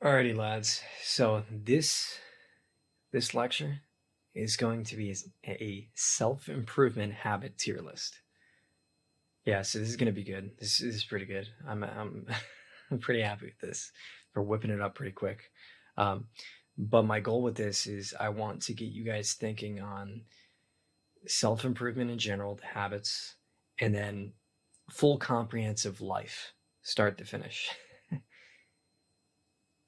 Alrighty, lads. So this lecture is going to be a self-improvement habit tier list. Yeah, so this is going to be good. This is pretty good. I'm I'm pretty happy with this. For whipping it up pretty quick. Um, but my goal with this is I want to get you guys thinking on self-improvement in general, the habits, and then full comprehensive life, start to finish.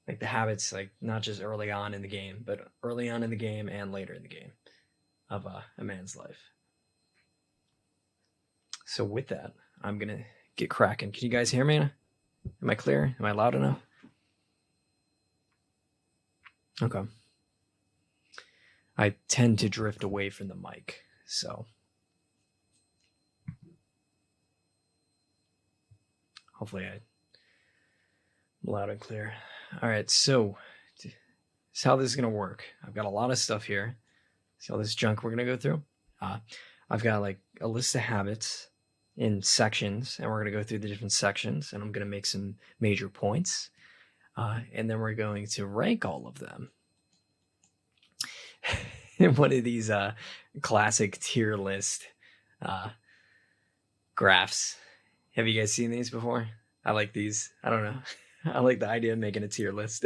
Like the habits, like not just early on in the game, but early on in the game and later in the game of a man's life. So with that, I'm gonna get cracking. Can you guys hear me? Am I clear? Am I loud enough? Okay. I tend to drift away from the mic, so hopefully I'm loud and clear. All right, so this is how this is gonna work. I've got a lot of stuff here. See all this junk we're gonna go through. I've got like a list of habits in sections, and we're going to go through the different sections, and I'm going to make some major points, and then we're going to rank all of them in one of these classic tier list graphs. Have you guys seen these before? I like these. I don't know. I like the idea of making a tier list.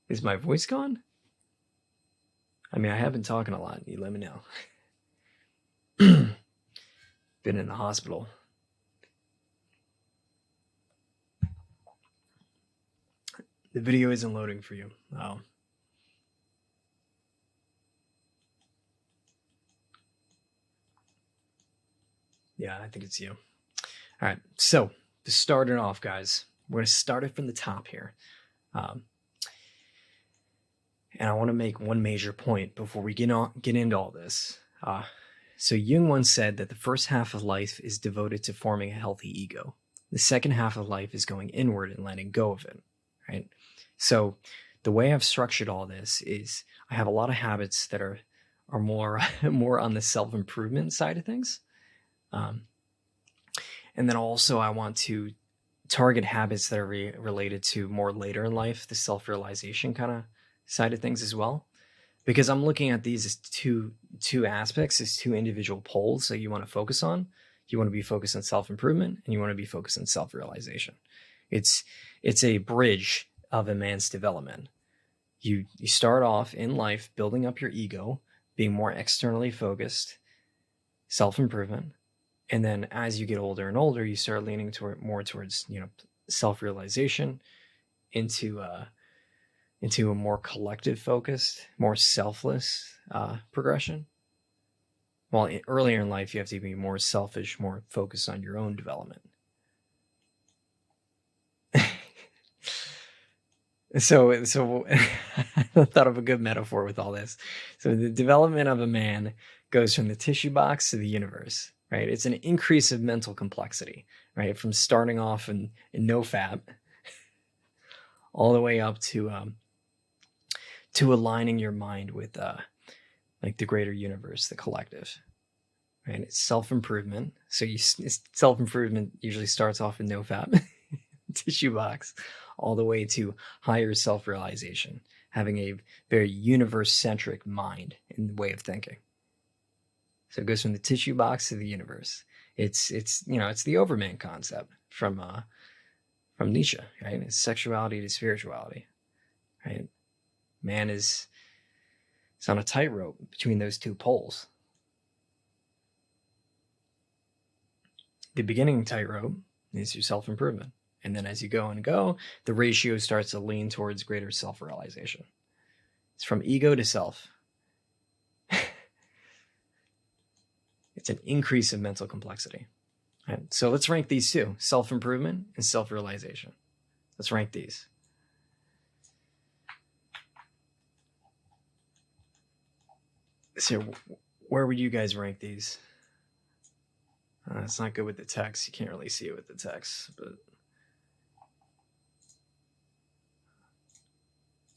Is my voice gone? I mean, I have been talking a lot. You let me know. Been in the hospital. The video isn't loading for you. Oh. Yeah, I think it's you. All right, so to start it off, guys, we're going to start it from the top here. And I want to make one major point before we get into all this. So Jung once said that the first half of life is devoted to forming a healthy ego. The second half of life is going inward and letting go of it, right? So the way I've structured all this is I have a lot of habits that are more more on the self-improvement side of things. And then also I want to target habits that are related to more later in life, the self-realization kind of side of things as well. Because I'm looking at these as two aspects, as two individual poles that you want to focus on. You want to be focused on self-improvement, and you want to be focused on self-realization. It's a bridge of a man's development. You start off in life building up your ego, being more externally focused, self-improvement, and then as you get older and older, you start leaning more towards self-realization, into a more collective focused, more selfless progression. While earlier in life, you have to be more selfish, more focused on your own development. So I thought of a good metaphor with all this. So the development of a man goes from the tissue box to the universe, right? It's an increase of mental complexity, right? From starting off in no fab all the way up to aligning your mind with like the greater universe, the collective, right? It's self-improvement. So self-improvement usually starts off in no fab tissue box, all the way to higher self-realization, having a very universe-centric mind and way of thinking. So it goes from the tissue box to the universe. It's the Overman concept from Nietzsche, right? It's sexuality to spirituality, right? Man is on a tightrope between those two poles. The beginning tightrope is your self-improvement. And then as you go and go, the ratio starts to lean towards greater self-realization. It's from ego to self. It's an increase of mental complexity. Right? So let's rank these two, self-improvement and self-realization. Let's rank these. So where would you guys rank these? It's not good with the text. You can't really see it with the text, but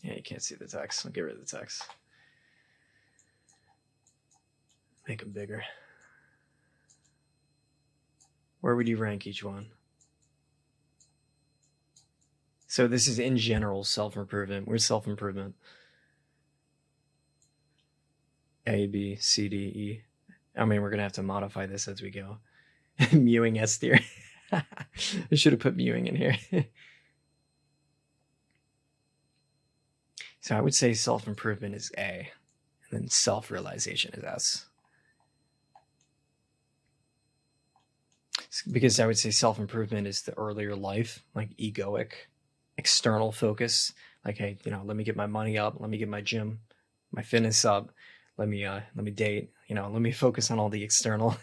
yeah, you can't see the text. I'll get rid of the text. Make them bigger. Where would you rank each one? So this is in general self-improvement. Where's self-improvement? A, B, C, D, E. I mean, we're going to have to modify this as we go. Mewing S tier. I should have put mewing in here. So I would say self-improvement is A, and then self-realization is S. Because I would say self-improvement is the earlier life, like egoic, external focus. Like, hey, let me get my money up, let me get my gym, my fitness up, let me date, let me focus on all the external,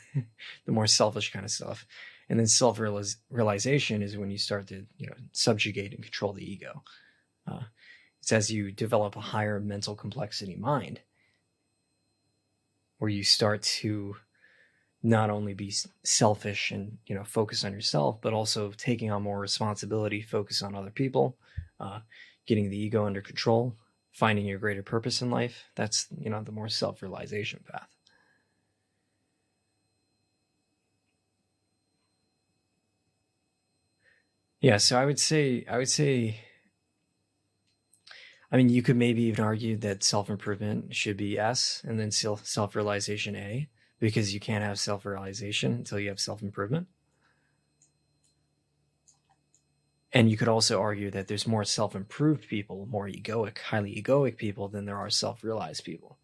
the more selfish kind of stuff. And then self-realization is when you start to, subjugate and control the ego. It's as you develop a higher mental complexity mind, where you start to not only be selfish and focus on yourself, but also taking on more responsibility, focus on other people, getting the ego under control, finding your greater purpose in life. That's the more self-realization path. Yeah, so I would say, I mean, you could maybe even argue that self-improvement should be S and then self-realization A, because you can't have self-realization until you have self-improvement. And you could also argue that there's more self-improved people, more egoic, highly egoic people than there are self-realized people.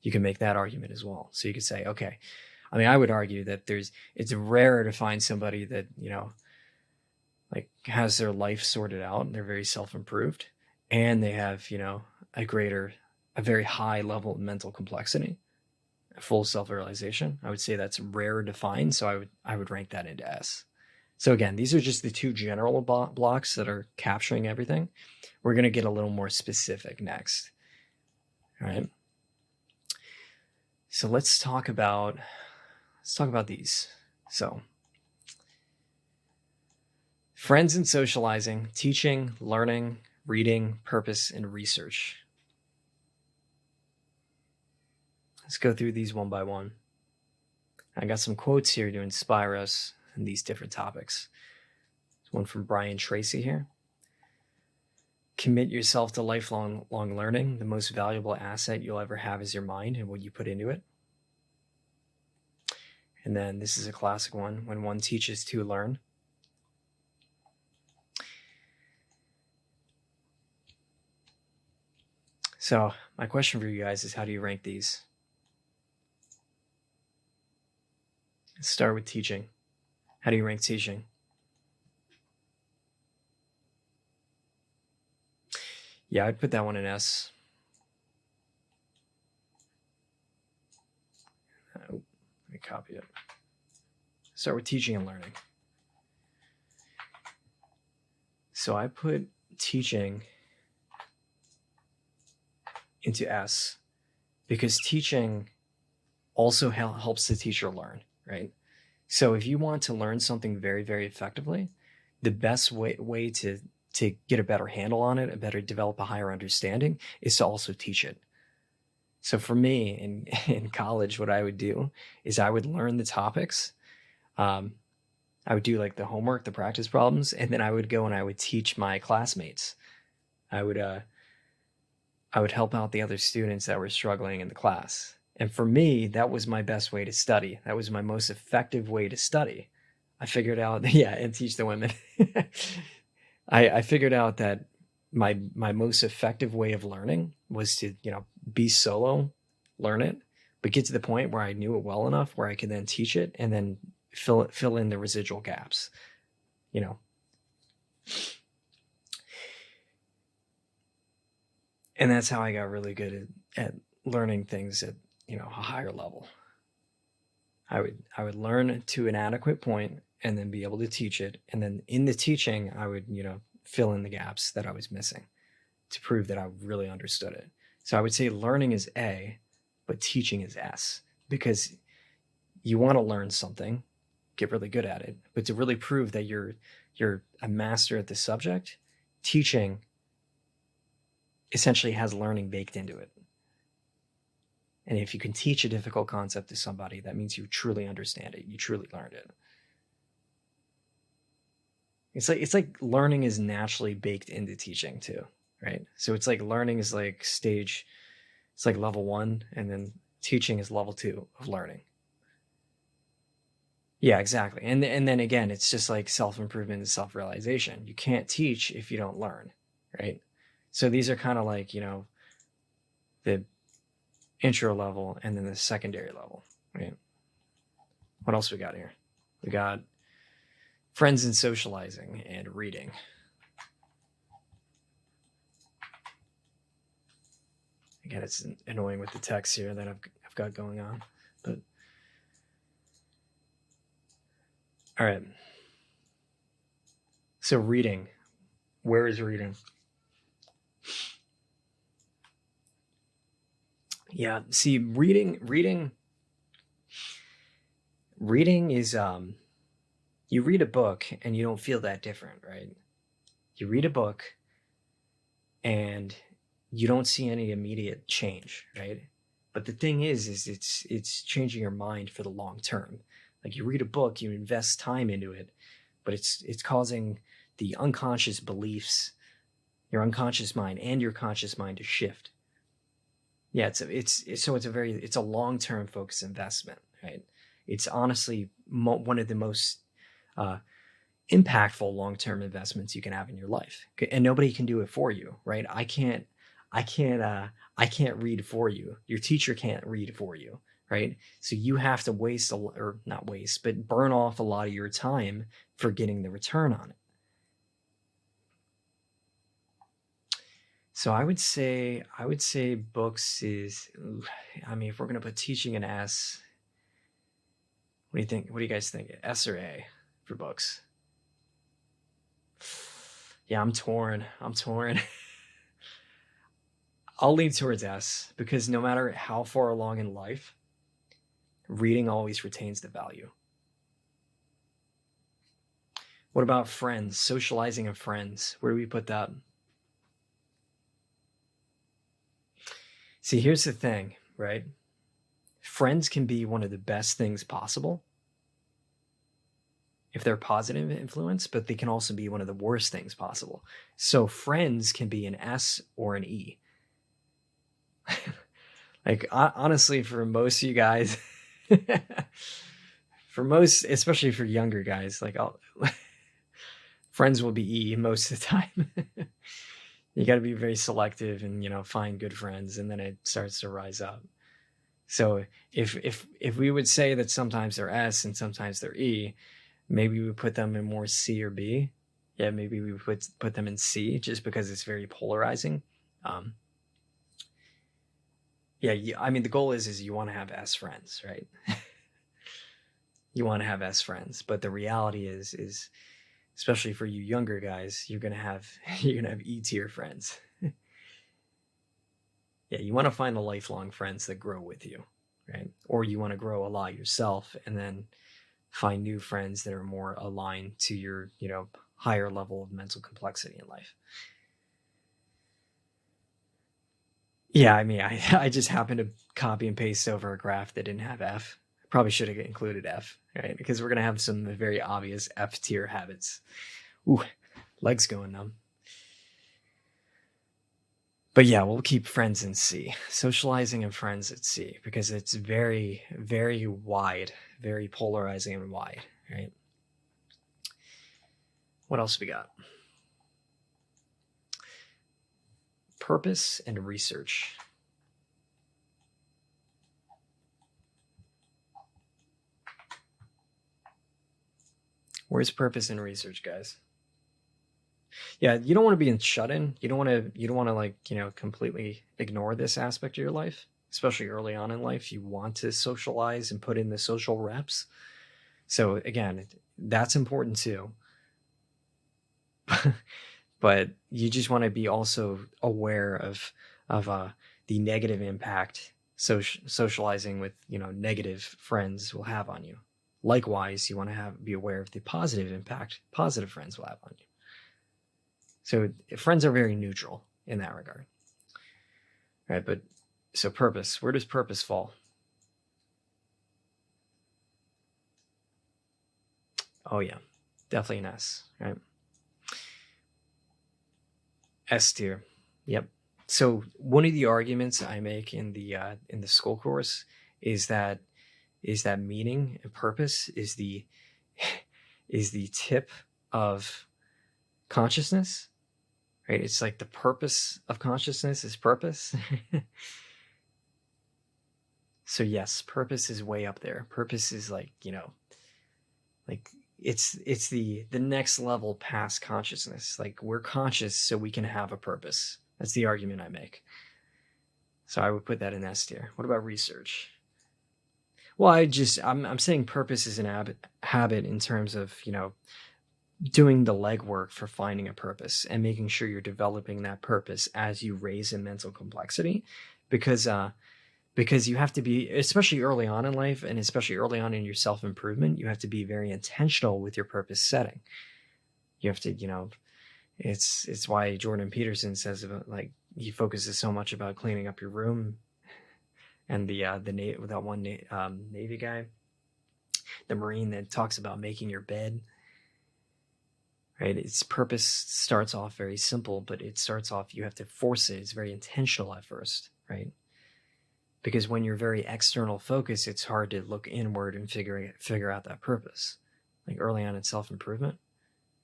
You can make that argument as well. So you could say, okay, I mean, I would argue that it's rare to find somebody that, like has their life sorted out and they're very self-improved and they have, a very high level of mental complexity, full self-realization. I would say that's rare to find. So I would rank that into S. So again, these are just the two general blocks that are capturing everything. We're going to get a little more specific next. All right. So let's talk about these. So friends and socializing, teaching, learning, reading, purpose, and research. Let's go through these one by one. I got some quotes here to inspire us in these different topics. There's one from Brian Tracy here. Commit yourself to lifelong learning. The most valuable asset you'll ever have is your mind and what you put into it. And then this is a classic one. When one teaches to learn. So my question for you guys is, how do you rank these? Let's start with teaching. How do you rank teaching? Yeah, I'd put that one in S. Oh, let me copy it. Start with teaching and learning. So I put teaching into S because teaching also helps the teacher learn, right? So if you want to learn something very, very effectively, the best way to get a better handle on it, develop a higher understanding, is to also teach it. So for me in college, what I would do is I would learn the topics. I would do like the homework, the practice problems, and then I would go and I would teach my classmates. I would help out the other students that were struggling in the class. And for me, that was my best way to study. That was my most effective way to study. I figured out, and teach the women. I figured out that my most effective way of learning was to, be solo, learn it, but get to the point where I knew it well enough where I could then teach it and then fill in the residual gaps, And that's how I got really good at learning things at, a higher level. I would learn to an adequate point and then be able to teach it. And then in the teaching, I would, fill in the gaps that I was missing to prove that I really understood it. So I would say learning is A, but teaching is S, because you want to learn something, get really good at it, but to really prove that you're a master at the subject, teaching essentially has learning baked into it. And if you can teach a difficult concept to somebody, that means you truly understand it. You truly learned it. It's like learning is naturally baked into teaching too, right? So it's like learning is like stage, it's like level one, and then teaching is level two of learning. Yeah, exactly. And then again, it's just like self-improvement and self-realization. You can't teach if you don't learn, right? So these are kind of like, the intro level and then the secondary level, right? What else we got here? We got friends and socializing and reading. Again, it's annoying with the text here that I've got going on, but all right. So reading, where is reading? Yeah, see, reading is you read a book and you don't feel that different, right? You read a book and you don't see any immediate change, right? But the thing is it's changing your mind for the long term. Like you read a book, you invest time into it, but it's causing the unconscious beliefs, your unconscious mind and your conscious mind to shift. Yeah, it's a long term focused investment, right? It's honestly one of the most uh, impactful long term investments you can have in your life, and nobody can do it for you, right? I can't, I can't read for you. Your teacher can't read for you, right? So you have to or not waste, but burn off a lot of your time for getting the return on it. So I would say books is. I mean, if we're gonna put teaching an S, what do you think? What do you guys think? S or A for books? Yeah, I'm torn. I'm torn. I'll lean towards S because no matter how far along in life, reading always retains the value. What about friends? Socializing of friends. Where do we put that? See, here's the thing, right? Friends can be one of the best things possible if they're positive influence, but they can also be one of the worst things possible. So friends can be an S or an E. Like honestly, for most of you guys, for most, especially for younger guys, like friends will be E most of the time. You got to be very selective and find good friends, and then it starts to rise up. So if we would say that sometimes they're S and sometimes they're E, maybe we put them in more C or B. Yeah, maybe we put them in C just because it's very polarizing. Um, yeah, I mean the goal is you want to have S friends, right? You want to have S friends, but the reality is especially for you younger guys, you're gonna have E tier friends. Yeah, you want to find the lifelong friends that grow with you, right? Or you want to grow a lot yourself and then find new friends that are more aligned to your, higher level of mental complexity in life. Yeah, I mean, I just happened to copy and paste over a graph that didn't have F. Probably should have included F, right? Because we're gonna have some very obvious F tier habits. Ooh, legs going numb. But yeah, we'll keep friends in C. Socializing and friends at C because it's very, very wide, very polarizing and wide, right? What else we got? Purpose and research. Where's purpose and research, guys? Yeah, you don't want to be in shut-in. You don't want to like, completely ignore this aspect of your life, especially early on in life. You want to socialize and put in the social reps. So again, that's important too. But you just want to be also aware of the negative impact socializing with negative friends will have on you. Likewise, you want to be aware of the positive impact positive friends will have on you. So friends are very neutral in that regard, right? But so purpose, where does purpose fall? Oh yeah, definitely an S, right? S tier. Yep. So one of the arguments I make in the school course is that meaning and purpose is the is the tip of consciousness, right? It's like the purpose of consciousness is purpose. So yes, purpose is way up there. Purpose is like, like it's the next level past consciousness. Like we're conscious so we can have a purpose. That's the argument I make. So I would put that in S tier. What about research? Well, I'm saying purpose is an habit in terms of, doing the legwork for finding a purpose and making sure you're developing that purpose as you raise in mental complexity, because you have to be, especially early on in life and especially early on in your self-improvement, you have to be very intentional with your purpose setting. You have to, it's why Jordan Peterson says about, like, he focuses so much about cleaning up your room, and that one Navy guy, the Marine, that talks about making your bed. Right? Its purpose starts off very simple, but it starts off, you have to force it. It's very intentional at first, right? Because when you're very external focused, it's hard to look inward and figure out that purpose. Like early on in self-improvement.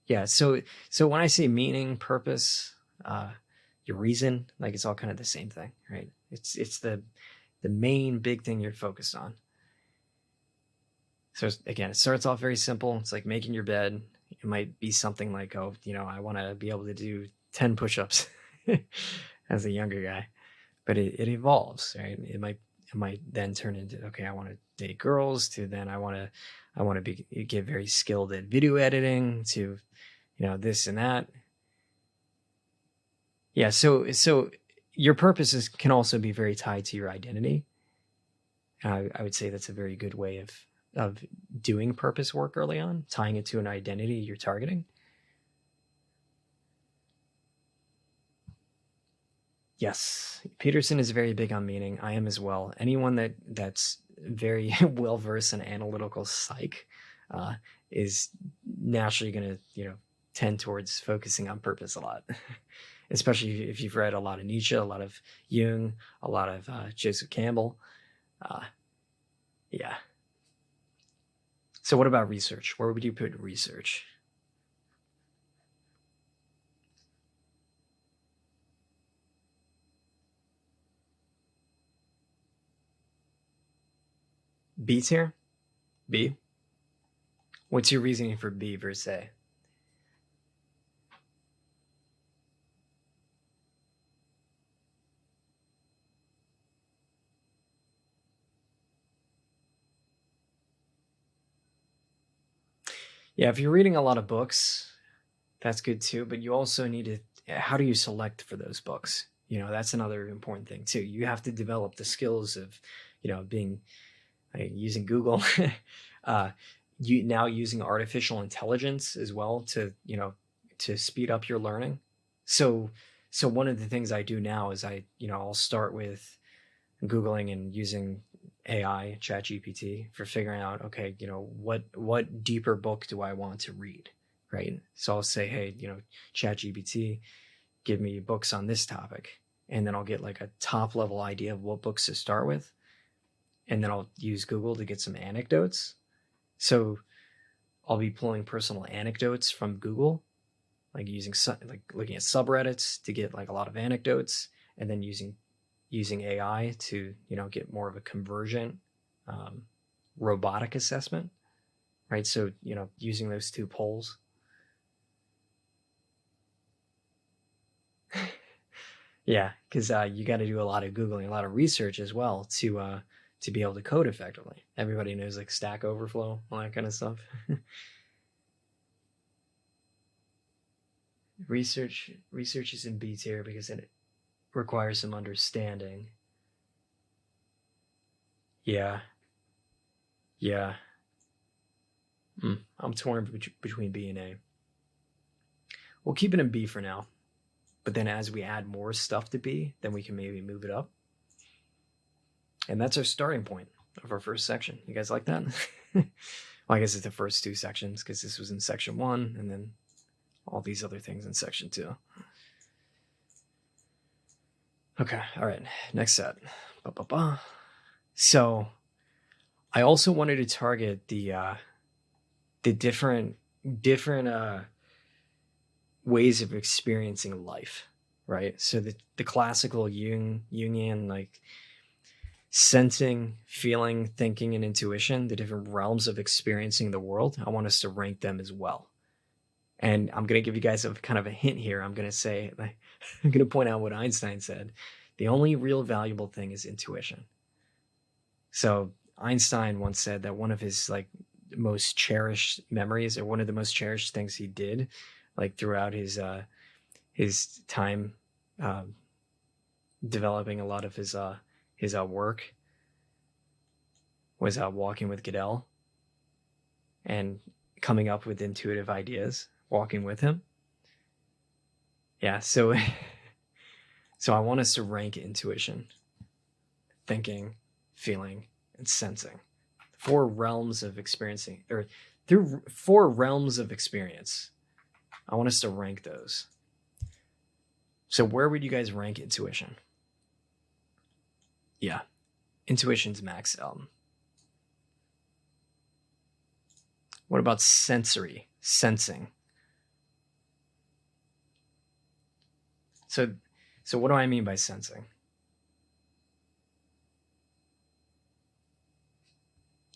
Yeah. So when I say meaning, purpose, your reason, like it's all kind of the same thing, right? It's the main big thing you're focused on. So again, it starts off very simple. It's like making your bed. It might be something like, oh, I want to be able to do 10 push-ups as a younger guy, but it evolves, right? It might then turn into, okay, I want to date girls, to then I want to get very skilled at video editing, to, this and that. Yeah. So your purposes can also be very tied to your identity. I would say that's a very good way of doing purpose work early on, tying it to an identity you're targeting. Yes, Peterson is very big on meaning. I am as well. Anyone that's very well versed in analytical psych is naturally going to tend towards focusing on purpose a lot, especially if you've read a lot of Nietzsche, a lot of Jung, a lot of Joseph Campbell. Yeah. So what about research? Where would you put research? B tier? B? What's your reasoning for B versus A? Yeah, if you're reading a lot of books, that's good too, but you also need to, how do you select for those books? That's another important thing too. You have to develop the skills of, being, using Google, you now using artificial intelligence as well to, to speed up your learning. So one of the things I do now is I'll start with Googling and using AI, ChatGPT, for figuring out, okay, what deeper book do I want to read, right? So I'll say, hey, ChatGPT, give me books on this topic, and then I'll get like a top level idea of what books to start with, and then I'll use Google to get some anecdotes. So I'll be pulling personal anecdotes from Google, like looking at subreddits to get like a lot of anecdotes, and then using AI to get more of a convergent robotic assessment, right? So using those two poles. Yeah, because you got to do a lot of Googling, a lot of research as well to be able to code effectively. Everybody knows like Stack Overflow, all that kind of stuff. research is in B tier because it requires some understanding. Yeah. I'm torn between B and A. We'll keep it in B for now, but then as we add more stuff to B, then we can maybe move it up. And that's our starting point of our first section. You guys like that? Well, I guess it's the first two sections because this was in section 1, and then all these other things in section 2. Okay, all right. Next set. Ba-ba-ba. So I also wanted to target the different ways of experiencing life, right? So the classical Jungian, like sensing, feeling, thinking, and intuition, the different realms of experiencing the world. I want us to rank them as well. And I'm going to give you guys a kind of a hint here. I'm going to say, I'm going to point out what Einstein said. The only real valuable thing is intuition. So Einstein once said that one of his like most cherished memories, or one of the most cherished things he did, like throughout his time um, developing a lot of his work, was walking with Goodell and coming up with intuitive ideas, walking with him. Yeah, so so I want us to rank intuition, thinking, feeling, and sensing. Four realms of experiencing, or through four realms of experience. I want us to rank those. So where would you guys rank intuition? Yeah, intuition's max out. What about sensory, sensing? So, so what do I mean by sensing?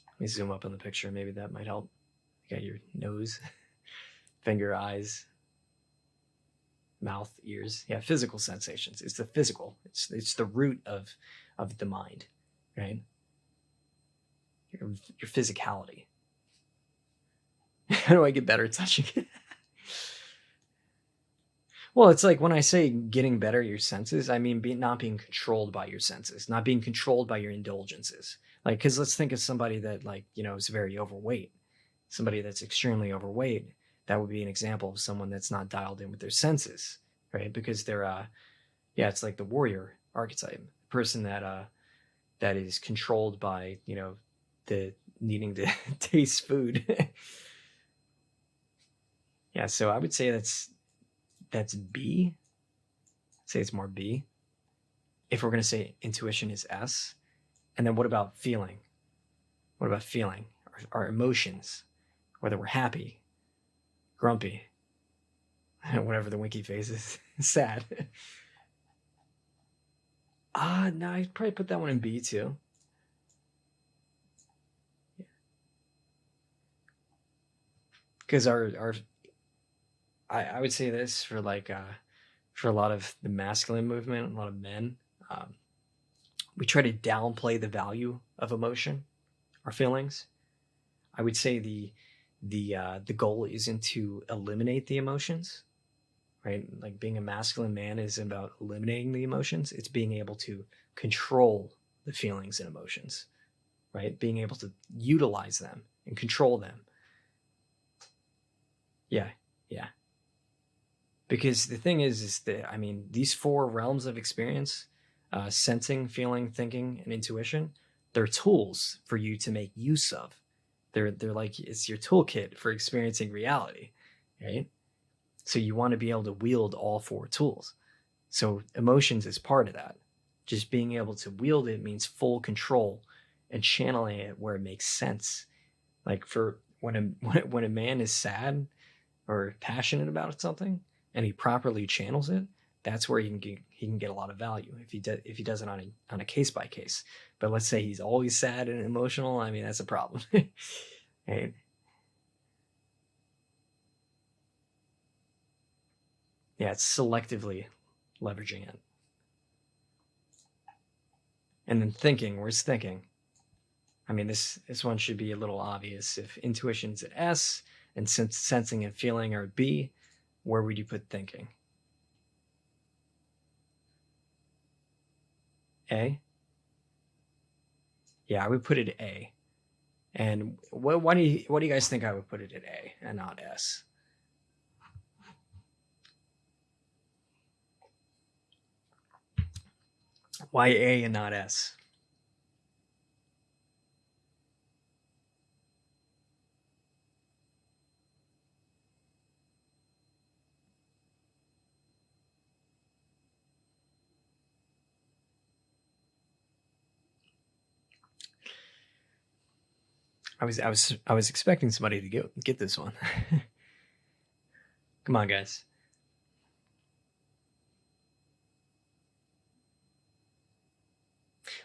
Let me zoom up on the picture. Maybe that might help. You got your nose, finger, eyes, mouth, ears. Yeah, physical sensations. It's the physical. It's the root of the mind, right? Your physicality. How do I get better at touching it? Well, it's like when I say getting better at your senses, I mean not being controlled by your senses, not being controlled by your indulgences. Like, because let's think of somebody that, like, is very overweight, somebody that's extremely overweight. That would be an example of someone that's not dialed in with their senses, right? Because they're, yeah, it's like the warrior archetype, person that is controlled by, the needing to taste food. Yeah, so I would say that's B. I'd say it's more B. If we're going to say intuition is S. And then what about feeling? What about feeling? Our emotions, whether we're happy, grumpy, whatever the winky face is, sad. No, I'd probably put that one in B too. Because I would say this for like for a lot of the masculine movement, a lot of men, um, we try to downplay the value of emotion, our feelings. I would say the goal isn't to eliminate the emotions, right? Like being a masculine man is about eliminating the emotions. It's being able to control the feelings and emotions, right? Being able to utilize them and control them. Yeah, yeah. Because the thing is that, I mean, these four realms of experience, sensing, feeling, thinking, and intuition, they're tools for you to make use of. They're like, it's your toolkit for experiencing reality, right? So you want to be able to wield all four tools. So emotions is part of that. Just being able to wield it means full control and channeling it where it makes sense. Like for when when a man is sad or passionate about something and he properly channels it, that's where he can get a lot of value if he does it on a case by case. But let's say he's always sad and emotional. I mean, that's a problem. Right? Yeah, it's selectively leveraging it. And then thinking, where's thinking? I mean, this one should be a little obvious. If intuition's at S and sensing and feeling are at B, where would you put thinking? A? Yeah, I would put it at A. And what do you guys think I would put it at A and not S? Why A and not S? I was expecting somebody to get this one. Come on, guys.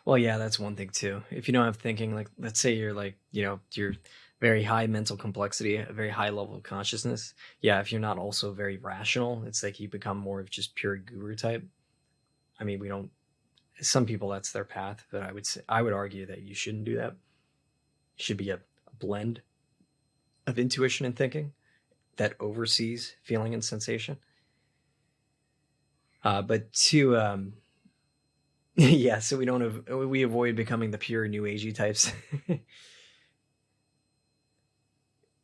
Well, yeah, that's one thing too. If you don't have thinking, like let's say you're like, you're very high mental complexity, a very high level of consciousness. Yeah, if you're not also very rational, it's like you become more of just pure guru type. I mean, we don't some people that's their path, but I would argue that you shouldn't do that. It should be a blend of intuition and thinking that oversees feeling and sensation. But to yeah, so we avoid becoming the pure new agey types.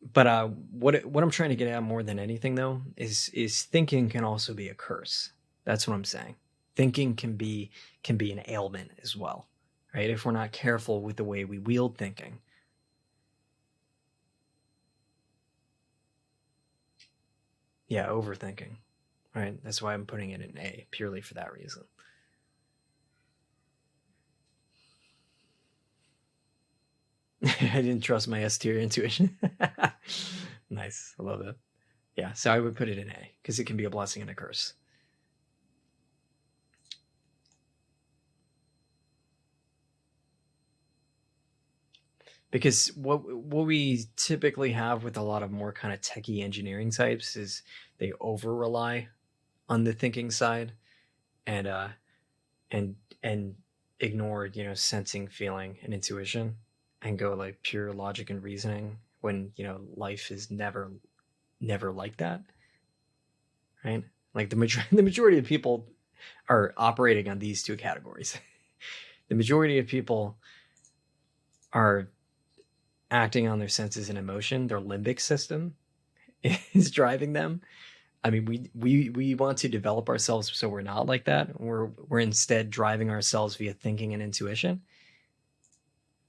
But what I'm trying to get at more than anything though is thinking can also be a curse. That's what I'm saying. Thinking can be an ailment as well, right? If we're not careful with the way we wield thinking. Yeah, overthinking. Right? That's why I'm putting it in A, purely for that reason. I didn't trust my S tier intuition. Nice. I love that. Yeah, so I would put it in A because it can be a blessing and a curse. Because what we typically have with a lot of more kind of techie engineering types is they over rely on the thinking side and and and ignore sensing, feeling, and intuition and go like pure logic and reasoning when life is never like that, right? Like the majority of people are operating on these two categories. The majority of people are acting on their senses and emotion. Their limbic system is driving them. I mean, we want to develop ourselves so we're not like that. We're instead driving ourselves via thinking and intuition.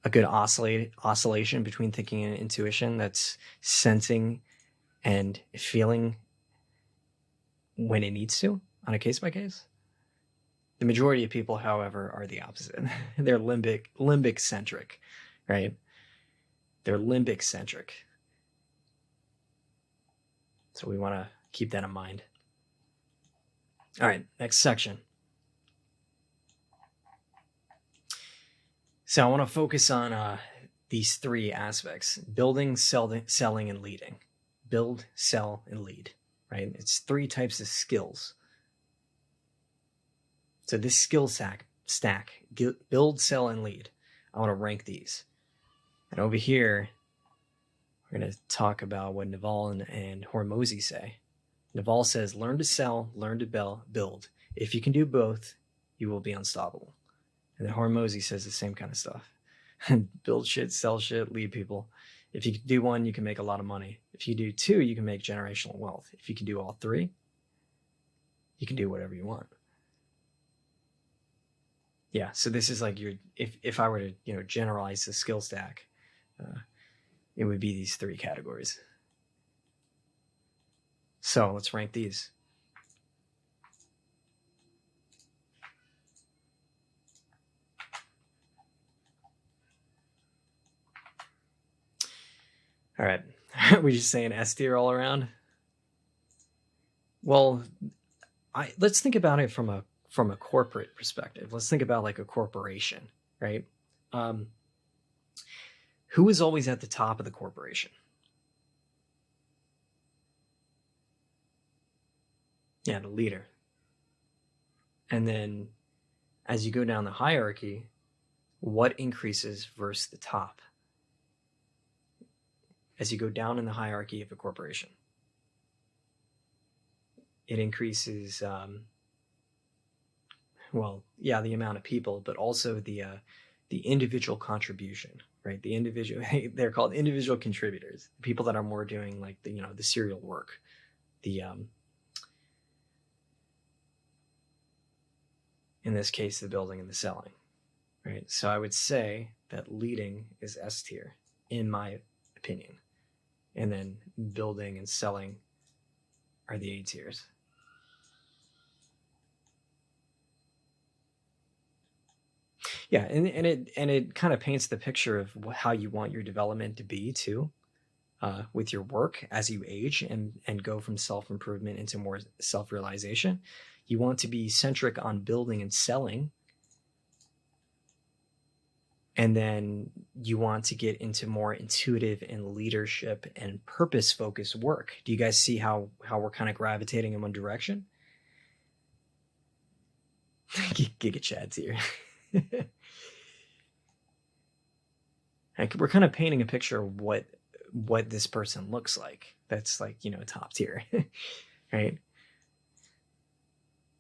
A good oscillation between thinking and intuition that's sensing and feeling when it needs to on a case by case. The majority of people, however, are the opposite. They're limbic centric, right? They're limbic centric. So we want to keep that in mind. All right, next section. So I want to focus on these three aspects: building, selling, and leading. Build, sell, and lead, right? It's three types of skills. So this skill stack, build, sell, and lead. I want to rank these. And over here, we're going to talk about what Naval and Hormozy say. Naval says, learn to sell, learn to build. If you can do both, you will be unstoppable. And then Hormozy says the same kind of stuff. Build shit, sell shit, lead people. If you can do one, you can make a lot of money. If you do two, you can make generational wealth. If you can do all three, you can do whatever you want. Yeah, so this is like if I were to generalize the skill stack, it would be these three categories. So let's rank these. All right, we just saying S tier all around. Well, let's think about it from a corporate perspective. Let's think about like a corporation, right? Who is always at the top of the corporation? Yeah, the leader. And then as you go down the hierarchy, what increases versus the top? As you go down in the hierarchy of a corporation, it increases, the amount of people, but also the individual contribution, right? The individual, they're called individual contributors, people that are more doing like the serial work, in this case, the building and the selling, right? So I would say that leading is S tier, in my opinion. And then building and selling are the A tiers. Yeah, and it kind of paints the picture of how you want your development to be too, with your work as you age and go from self improvement into more self realization. You want to be centric on building and selling, and then you want to get into more intuitive and leadership and purpose focused work. Do you guys see how we're kind of gravitating in one direction? Giga Chad's here. Like, we're kind of painting a picture of what this person looks like. That's like, top tier, right?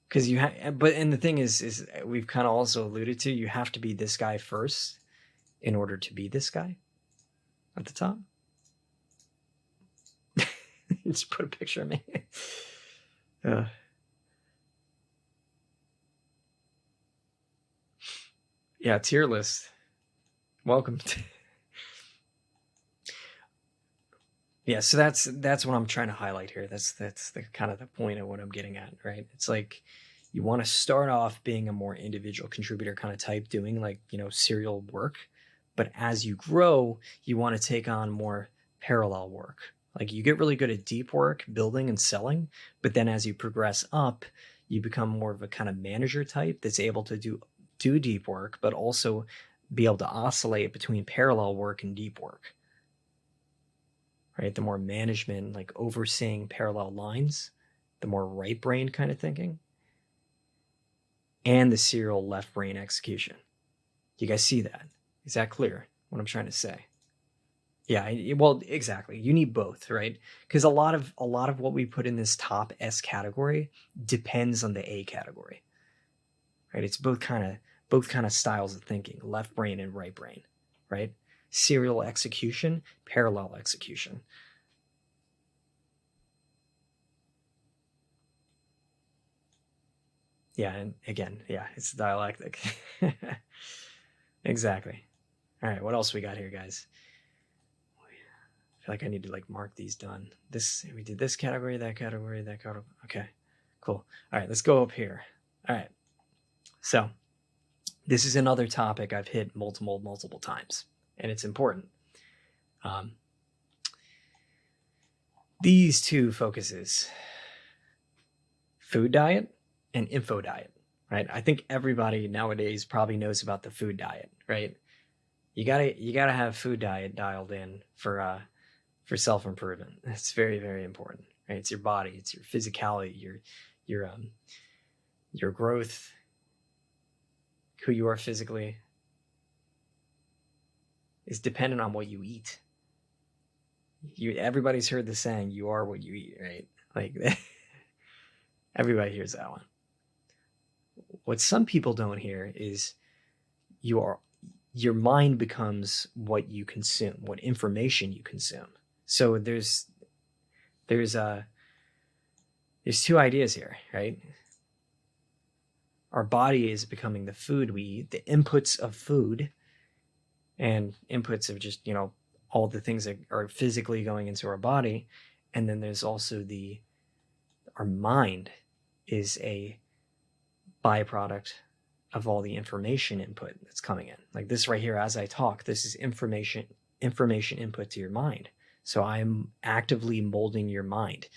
Because you have, but and the thing is we've kind of also alluded to, you have to be this guy first in order to be this guy at the top. Just put a picture of me. Yeah, tier list. Welcome. Yeah, so that's what I'm trying to highlight here. That's the kind of the point of what I'm getting at, right? It's like you want to start off being a more individual contributor kind of type, doing like, serial work, but as you grow, you want to take on more parallel work. Like, you get really good at deep work, building and selling, but then as you progress up, you become more of a kind of manager type that's able to do deep work, but also be able to oscillate between parallel work and deep work. Right? The more management, like overseeing parallel lines, the more right brain kind of thinking, and the serial left brain execution. You guys see that? Is that clear what I'm trying to say? Yeah, well, exactly. You need both, right? Because a lot of what we put in this top S category depends on the A category, right? It's both kind of styles of thinking, left brain and right brain, right? Serial execution, parallel execution. Yeah, and again, yeah, it's dialectic. Exactly. All right, what else we got here, guys? I feel like I need to like mark these done. We did this category, that category, that category. Okay, cool. All right, let's go up here. All right, so this is another topic I've hit multiple times, and it's important. These two focuses: food diet and info diet. Right? I think everybody nowadays probably knows about the food diet, right? You gotta have food diet dialed in for self improvement. It's very, very important. Right? It's your body, it's your physicality, your growth, who you are physically is dependent on what you eat. Everybody's heard the saying, "You are what you eat," right? Like everybody hears that one. What some people don't hear is your mind becomes what you consume, what information you consume. So there's two ideas here, right? Our body is becoming the food we eat, the inputs of food, and inputs of just, all the things that are physically going into our body. And then there's also our mind is a byproduct of all the information input that's coming in. Like this right here, as I talk, this is information input to your mind. So I'm actively molding your mind.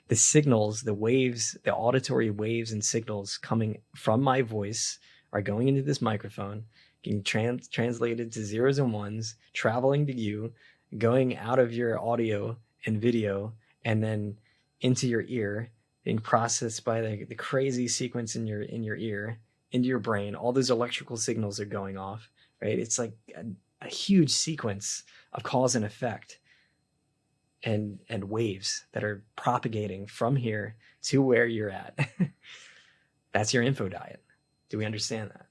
The signals, the waves, the auditory waves and signals coming from my voice are going into this microphone, getting translated to zeros and ones, traveling to you, going out of your audio and video, and then into your ear, being processed by the crazy sequence in your ear, into your brain. All those electrical signals are going off, right? It's like a huge sequence of cause and effect and waves that are propagating from here to where you're at. That's your info diet. Do we understand that?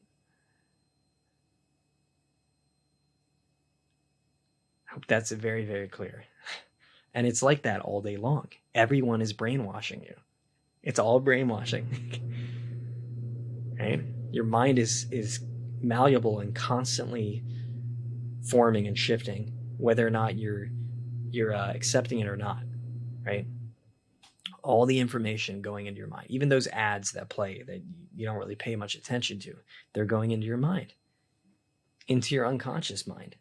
I hope that's very, very clear. And it's like that all day long. Everyone is brainwashing you. It's all brainwashing. Right? Your mind is malleable and constantly forming and shifting, whether or not you're accepting it or not. Right? All the information going into your mind, even those ads that play that you don't really pay much attention to, they're going into your mind. into your unconscious mind.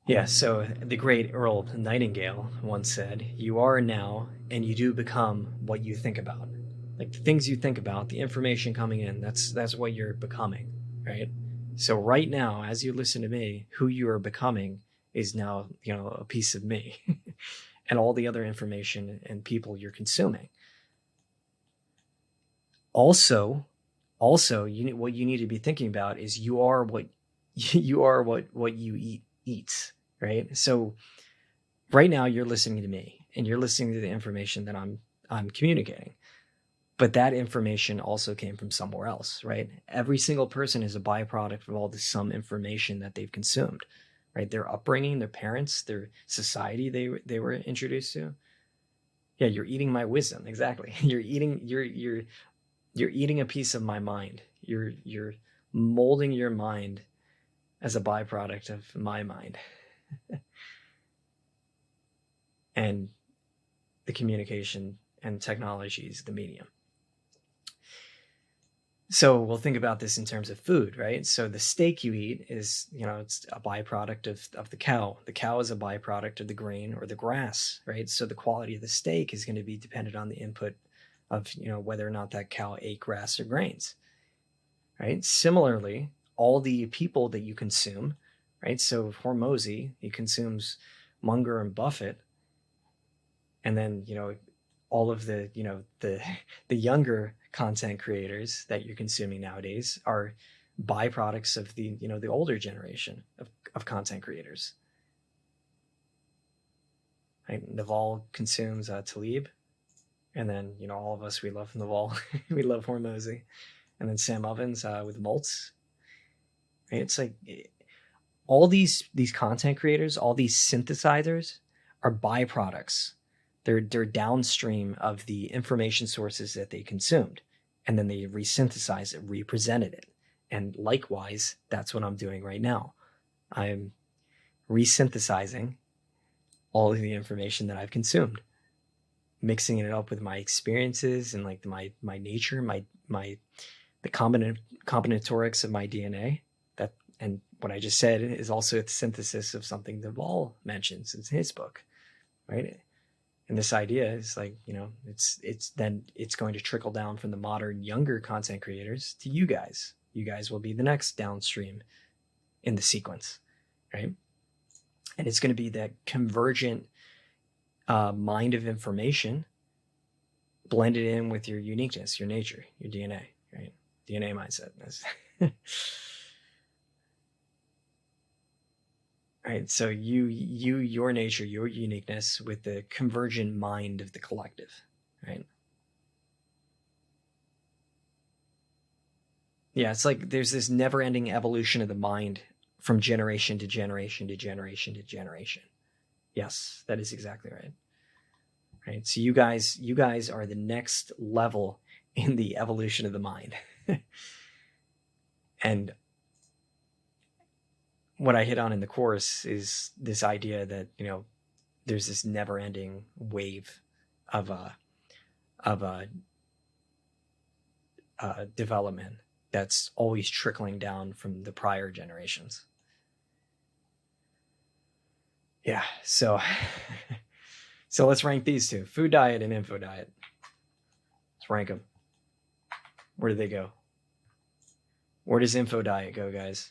Yeah, so the great Earl Nightingale once said, "You are now, and you do become what you think about." Like the things you think about, the information coming in, that's what you're becoming, right? So right now, as you listen to me, who you are becoming is now, a piece of me, and all the other information and people you're consuming. Also, what you need to be thinking about is you are what you eats, right? So right now you're listening to me and you're listening to the information that I'm communicating. But that information also came from somewhere else, right? Every single person is a byproduct of all this some information that they've consumed, right? Their upbringing, their parents, their society they were introduced to. Yeah, you're eating my wisdom, exactly. You're eating a piece of my mind. You're molding your mind as a byproduct of my mind. And the communication and technologies, the medium. So we'll think about this in terms of food, right? So the steak you eat is, it's a byproduct of the cow. The cow is a byproduct of the grain or the grass, right? So the quality of the steak is going to be dependent on the input of, whether or not that cow ate grass or grains, right? Similarly, all the people that you consume, right? So Hormozy, he consumes Munger and Buffett, and then all of the the younger content creators that you're consuming nowadays are byproducts of the older generation of content creators, right? Naval consumes Talib, and then all of us, we love Naval. We love Hormozy, and then Sam Ovens with Maltz, right? It's like all these content creators, all these synthesizers are byproducts. They're downstream of the information sources that they consumed, and then they resynthesized it, represented it. And likewise, that's what I'm doing right now. I'm resynthesizing all of the information that I've consumed, mixing it up with my experiences and like my nature, the combinatorics of my DNA. That, and what I just said is also a synthesis of something that Naval mentions in his book, right? And this idea is like, it's going to trickle down from the modern younger content creators to you guys. You guys will be the next downstream in the sequence, right? And it's going to be that convergent mind of information blended in with your uniqueness, your nature, your DNA, right? DNA mindset. Right. So your nature, your uniqueness with the convergent mind of the collective, right? Yeah, it's like there's this never-ending evolution of the mind from generation to generation to generation to generation. Yes, that is exactly right. Right. So you guys are the next level in the evolution of the mind. And what I hit on in the course is this idea that, there's this never-ending wave of development that's always trickling down from the prior generations. Yeah, so so let's rank these two: food diet and info diet. Let's rank them. Where do they go? Where does info diet go, guys?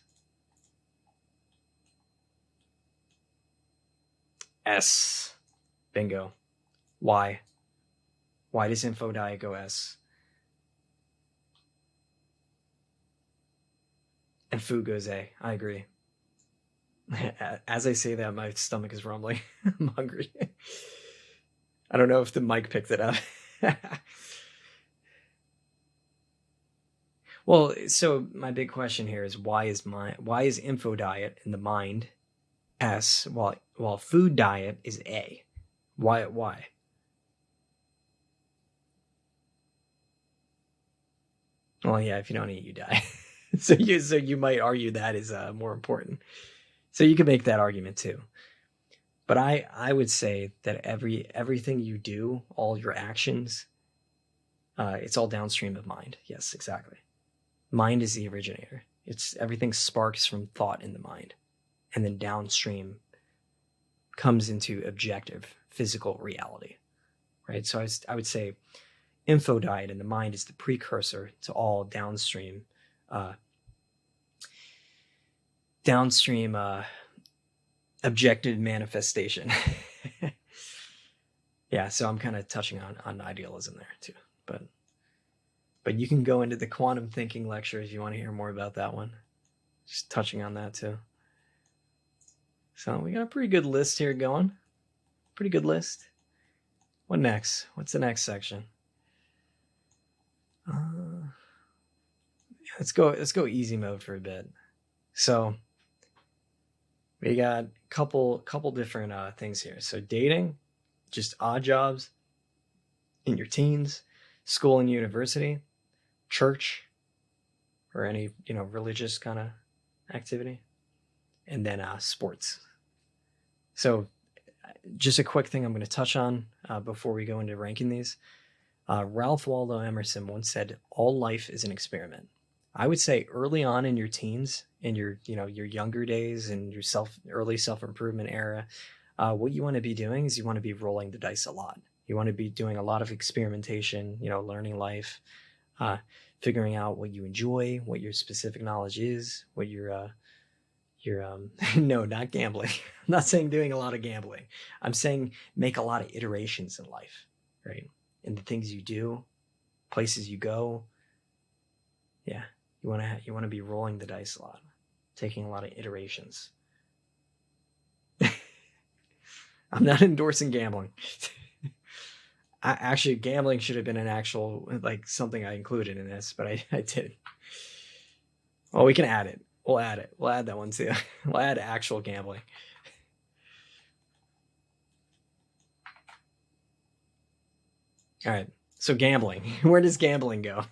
S. Bingo. Why? Why does info diet go S? And food goes A. I agree. As I say that, my stomach is rumbling. I'm hungry. I don't know if the mic picked it up. Well, so my big question here is why is info diet in the mind S while food diet is A? Why? Well, yeah, if you don't eat, you die. so you might argue that is more important. So you can make that argument too. But I would say that everything you do, all your actions, it's all downstream of mind. Yes, exactly. Mind is the originator. It's everything sparks from thought in the mind, and then downstream comes into objective physical reality, right? So I would say info diet in the mind is the precursor to all uh, downstream objective manifestation. Yeah, so I'm kind of touching on idealism there too, but you can go into the quantum thinking lecture if you want to hear more about that one. Just touching on that too. So we got a pretty good list here going. Pretty good list. What next? What's the next section? Let's go easy mode for a bit. So we got a couple different things here. So dating, just odd jobs in your teens, school and university, church, or any religious kind of activity, and then sports. So just a quick thing I'm going to touch on before we go into ranking these. Ralph Waldo Emerson once said, "All life is an experiment." I would say early on in your teens, in your your younger days, and your early self improvement era, what you want to be doing is you want to be rolling the dice a lot. You want to be doing a lot of experimentation, learning life, figuring out what you enjoy, what your specific knowledge is, what your no, not gambling. I'm not saying doing a lot of gambling. I'm saying make a lot of iterations in life, right? In the things you do, places you go. Yeah, you want to be rolling the dice a lot, taking a lot of iterations. I'm not endorsing gambling. Actually, gambling should have been an actual something I included in this, but I didn't. Well, we can add it. We'll add it. We'll add that one too. We'll add actual gambling. All right. So gambling. Where does gambling go?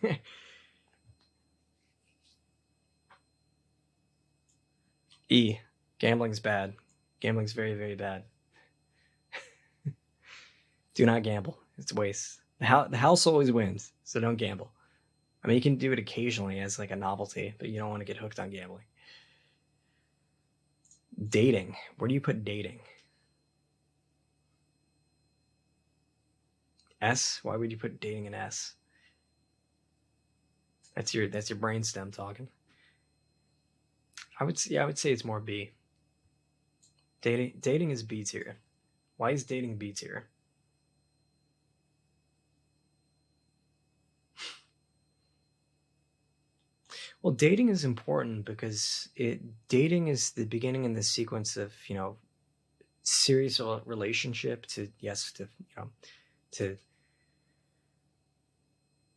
E. Gambling's bad. Gambling's very, very bad. Do not gamble. It's a waste. The house always wins, so don't gamble. I mean, you can do it occasionally as like a novelty, but you don't want to get hooked on gambling. Dating. Where do you put dating? S? Why would you put dating in S? That's your brainstem talking. I would say it's more B. Dating is B tier. Why is dating B tier? Well, dating is important because dating is the beginning in the sequence of serious relationship to to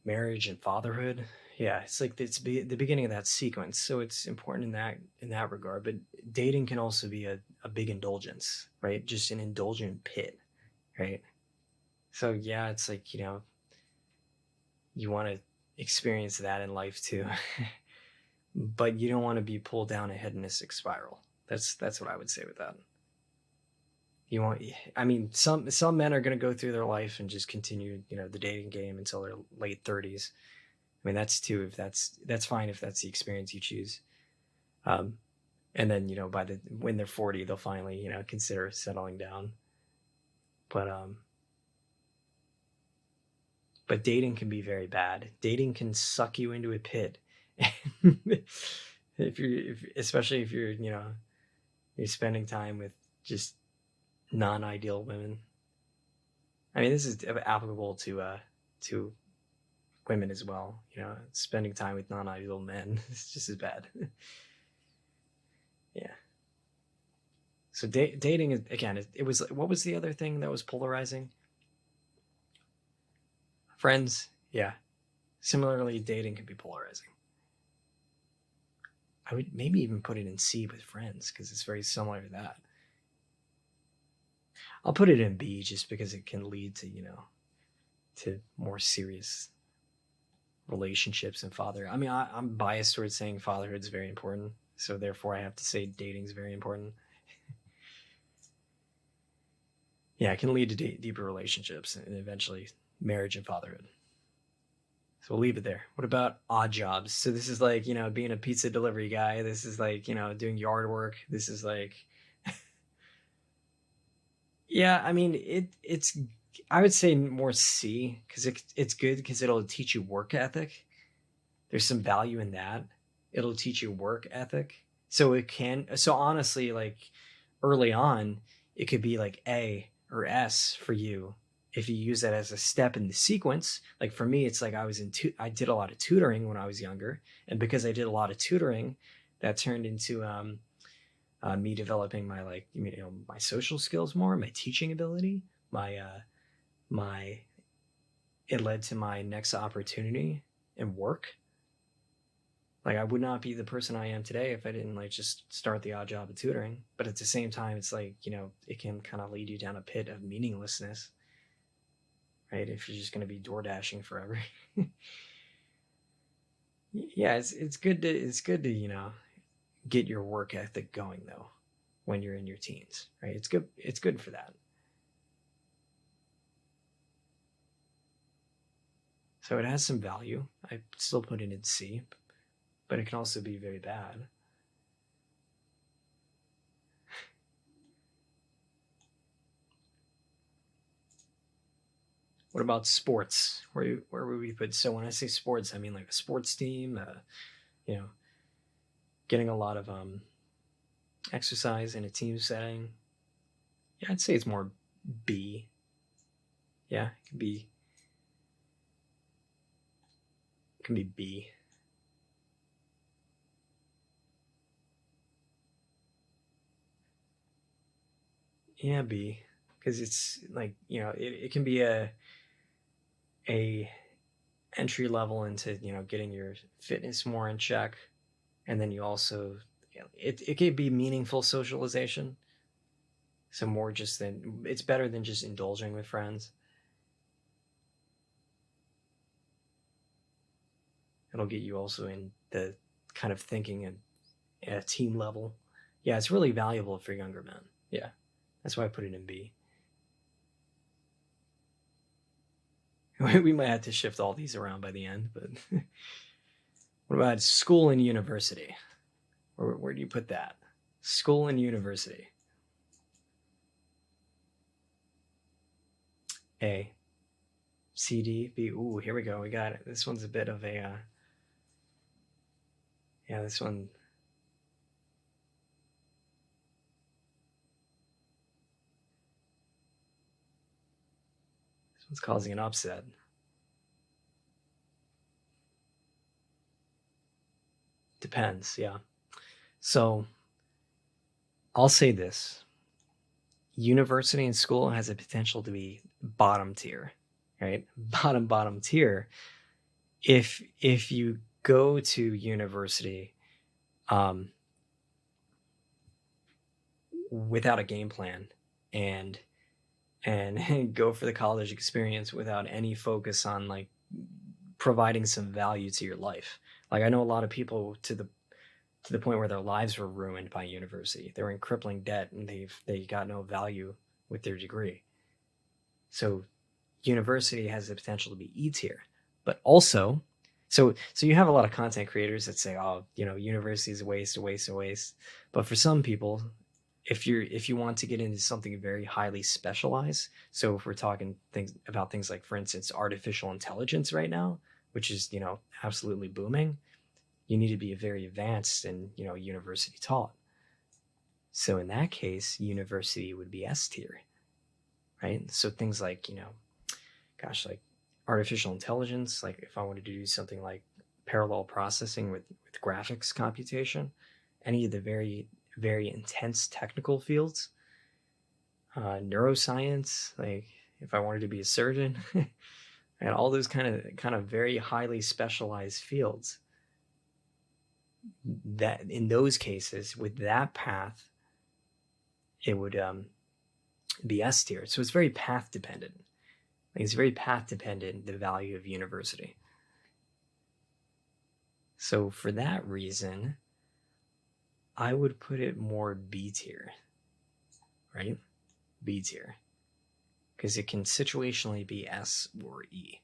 marriage and fatherhood. Yeah, it's like the beginning of that sequence, so it's important in that regard. But dating can also be a big indulgence, right? Just an indulgent pit, right? So yeah, it's like you want to experience that in life too. But you don't want to be pulled down a hedonistic spiral. That's what I would say with that. I mean, some men are going to go through their life and just continue the dating game until their late 30s. I mean, that's too, if that's fine if that's the experience you choose. And then when they're 40, they'll finally consider settling down. But dating can be very bad. Dating can suck you into a pit. Especially if you're you're spending time with just non-ideal women. I mean, this is applicable to women as well. Spending time with non-ideal men is just as bad. Yeah. So dating is, again, it was, what was the other thing that was polarizing? Friends. Yeah. Similarly, dating can be polarizing. I would maybe even put it in C with friends because it's very similar to that. I'll put it in B just because it can lead to to more serious relationships and father. I mean, I'm biased towards saying fatherhood is very important, so therefore I have to say dating is very important. Yeah, it can lead to deeper relationships and eventually marriage and fatherhood. So we'll leave it there. What about odd jobs? So this is like, being a pizza delivery guy. This is like, doing yard work. This is like, yeah, I mean, it's, I would say more C, because it's good because it'll teach you work ethic. There's some value in that. It'll teach you work ethic. So honestly, like early on, it could be like A or S for you if you use that as a step in the sequence. Like for me, it's like I did a lot of tutoring when I was younger, and because I did a lot of tutoring, that turned into me developing my my social skills more, my teaching ability, my it led to my next opportunity in work. Like I would not be the person I am today if I didn't like just start the odd job of tutoring. But at the same time, it's like, it can kind of lead you down a pit of meaninglessness, right? If you're just going to be door dashing forever. Yeah, it's good to get your work ethic going though when you're in your teens, right? It's good for that. So it has some value. I still put it in C, but it can also be very bad. What about sports? Where would we put? So when I say sports, I mean like a sports team. You know, getting a lot of exercise in a team setting. Yeah, I'd say it's more B. Yeah, it can be B. Yeah, B, because it's like it can be a entry level into getting your fitness more in check, and then you also it could be meaningful socialization. So more just than it's better than just indulging with friends. It'll get you also in the kind of thinking at a team level. Yeah, it's really valuable for younger men. Yeah, that's why I put it in B. We might have to shift all these around by the end, but what about school and university? Where do you put that? School and university. A. C, D, B. Ooh, here we go. We got it. This one's a bit of a, yeah, this one's causing an upset. Depends, yeah. So I'll say this: university and school has a potential to be bottom tier, right? Bottom tier. If you go to university um, without a game plan and go for the college experience without any focus on like providing some value to your life. Like I know a lot of people to the point where their lives were ruined by university. They're in crippling debt and they got no value with their degree. So university has the potential to be E tier, but also so you have a lot of content creators that say, oh, university is a waste, a waste, a waste. But for some people, if you want to get into something very highly specialized, so if we're talking things like, for instance, artificial intelligence right now, which is absolutely booming, you need to be very advanced and university taught. So in that case, university would be S tier, right? So things like gosh, like artificial intelligence, like if I wanted to do something like parallel processing with graphics computation, any of the very very intense technical fields, neuroscience, like if I wanted to be a surgeon, and all those kind of very highly specialized fields, that in those cases with that path, it would be S tier. So it's very path dependent. Like it's very path dependent, the value of university. So for that reason, I would put it more B tier, right? B tier. because it can situationally be S or E.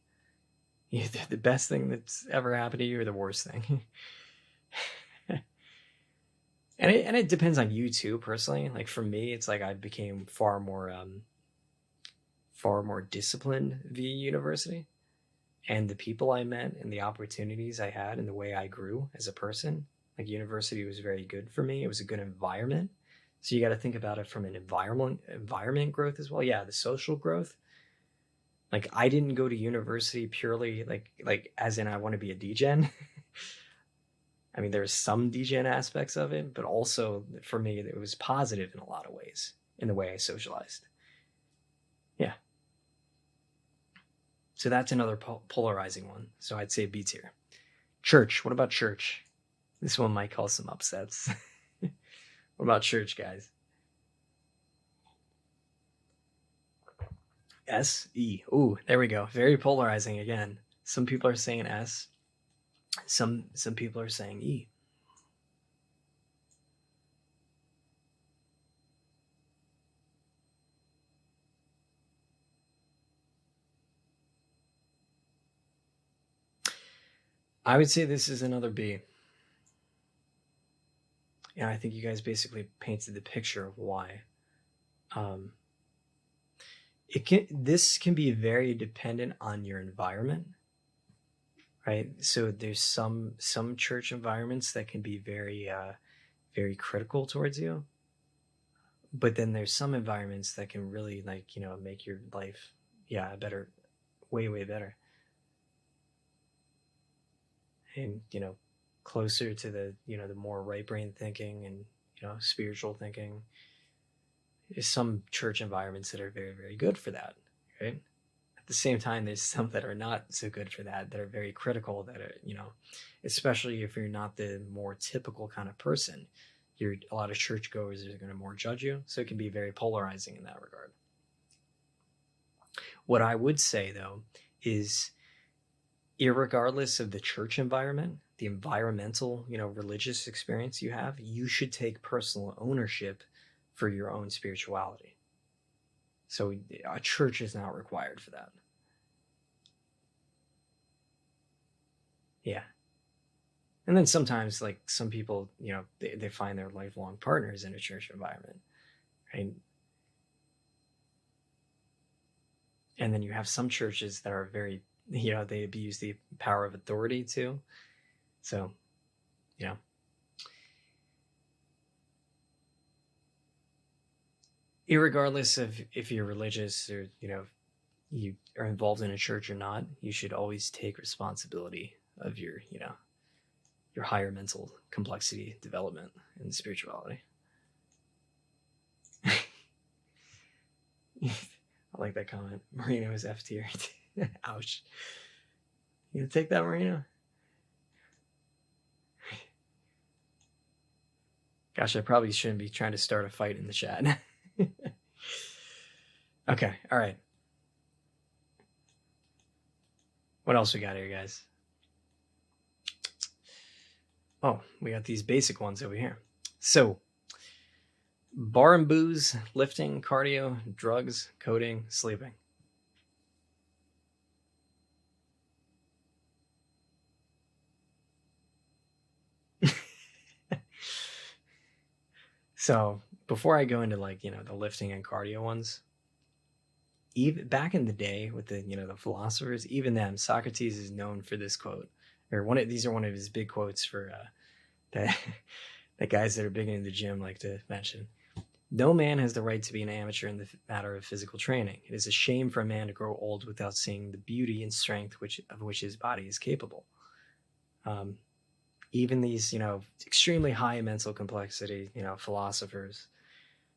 Either the best thing that's ever happened to you or the worst thing. And it depends on you too, personally. Like for me, it's like I became far more disciplined via university, and the people I met and the opportunities I had and the way I grew as a person. Like university was very good for me. It was a good environment. So you got to think about it from an environment growth as well. Yeah, the social growth. Like I didn't go to university purely like as in I want to be a DGen. I mean, there's some DGen aspects of it, but also for me, it was positive in a lot of ways in the way I socialized. Yeah. So that's another polarizing one. So I'd say B tier. Church. What about church? This one might cause some upsets. What about church, guys? S, E. Ooh, there we go. Very polarizing again. Some people are saying S. Some people are saying E. I would say this is another B. And I think you guys basically painted the picture of why. This can be very dependent on your environment, right? So there's some church environments that can be very critical towards you, but then there's some environments that can really make your life better, way better, and closer to the more right brain thinking and spiritual thinking. There's some church environments that are very good for that, right? At the same time, there's some that are not so good for that are very critical, that are especially if you're not the more typical kind of person. A lot of churchgoers are going to more judge you, so it can be very polarizing in that regard. What I would say though is, irregardless of the church environment, the environmental religious experience you have, you should take personal ownership for your own spirituality. So a church is not required for that. Yeah. And then sometimes, like, some people, they find their lifelong partners in a church environment, right? And then you have some churches that are very, they abuse the power of authority too. So, irregardless of if you're religious or you are involved in a church or not, you should always take responsibility of your higher mental complexity development and spirituality. I like that comment. Marino is F tier. Ouch. You gonna take that, Marino? Gosh, I probably shouldn't be trying to start a fight in the chat. Okay, all right. What else we got here, guys? Oh, we got these basic ones over here. So, bar and booze, lifting, cardio, drugs, coding, sleeping. So before I go into the lifting and cardio ones, even back in the day with the philosophers, even them, Socrates is known for this quote, or these are one of his big quotes for that the guys that are big into the gym like to mention. No man has the right to be an amateur in the matter of physical training. It is a shame for a man to grow old without seeing the beauty and strength of which his body is capable. Even these, extremely high mental complexity, philosophers,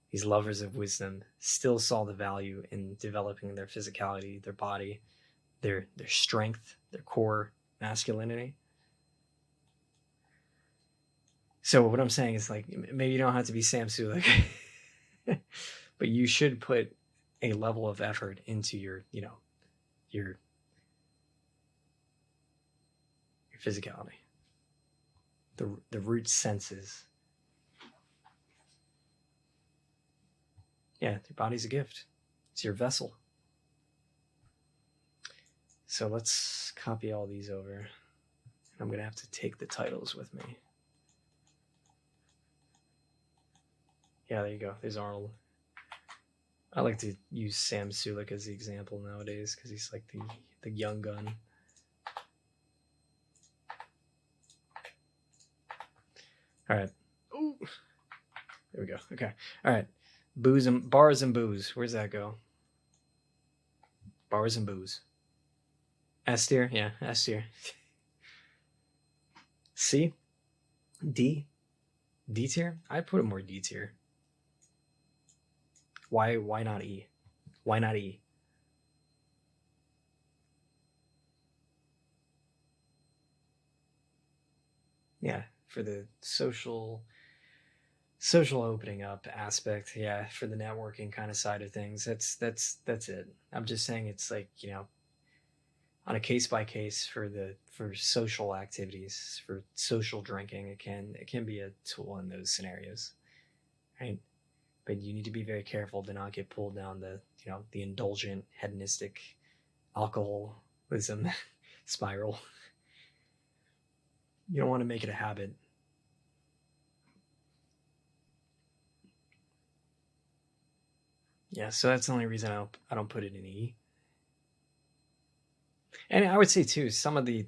these lovers of wisdom, still saw the value in developing their physicality, their body, their strength, their core masculinity. So what I'm saying is, maybe you don't have to be Sam Sulek, but you should put a level of effort into your physicality, the root senses. Yeah, your body's a gift. It's your vessel. So let's copy all these over. I'm going to have to take the titles with me. Yeah, there you go. There's Arnold. I like to use Sam Sulek as the example nowadays because he's like the young gun. All right. Ooh. There we go. Okay. All right. Bars and booze. Where's that go? Bars and booze. S tier? Yeah, S tier. C? D? D tier? I'd put it more D tier. Why not E? Why not E? Yeah, for the social opening up aspect, yeah, for the networking kind of side of things. That's it. I'm just saying it's like, on a case by case for social activities, for social drinking, it can be a tool in those scenarios. Right? But you need to be very careful to not get pulled down the indulgent hedonistic alcoholism spiral. You don't want to make it a habit. Yeah, so that's the only reason I don't put it in E. And I would say too, some of the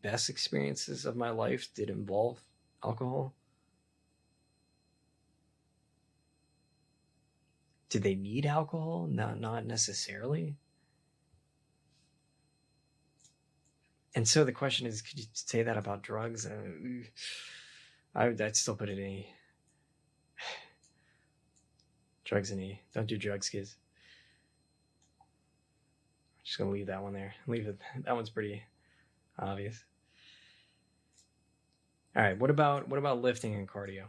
best experiences of my life did involve alcohol. Did they need alcohol? No, not necessarily. And so the question is, could you say that about drugs? I'd still put it in E. Drugs in E. Don't do drugs, kids. I'm just gonna leave that one there. Leave it. That one's pretty obvious. All right. What about lifting and cardio?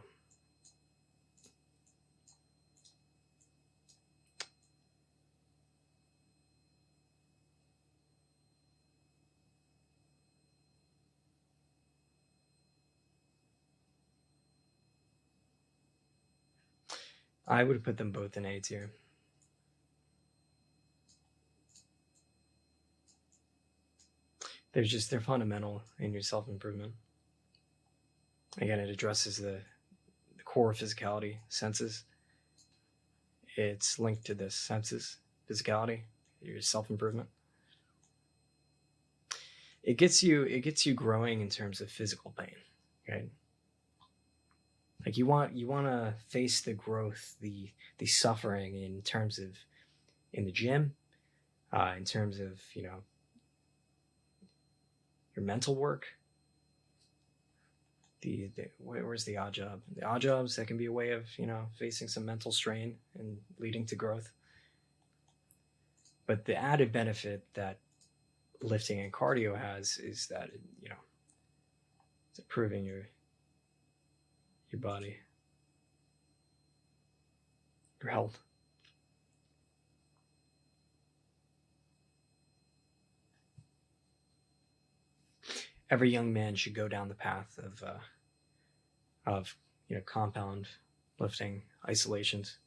I would put them both in A tier. They're fundamental in your self improvement. Again, it addresses the core physicality, senses. It's linked to the senses, physicality, your self improvement. It gets you growing in terms of physical pain, right? Like you want to face the growth, the suffering in terms of in the gym, in terms of your mental work. Where's the odd job? The odd jobs, that can be a way of facing some mental strain and leading to growth. But the added benefit that lifting and cardio has is that it's improving your body, your health. Every young man should go down the path of compound lifting, isolations.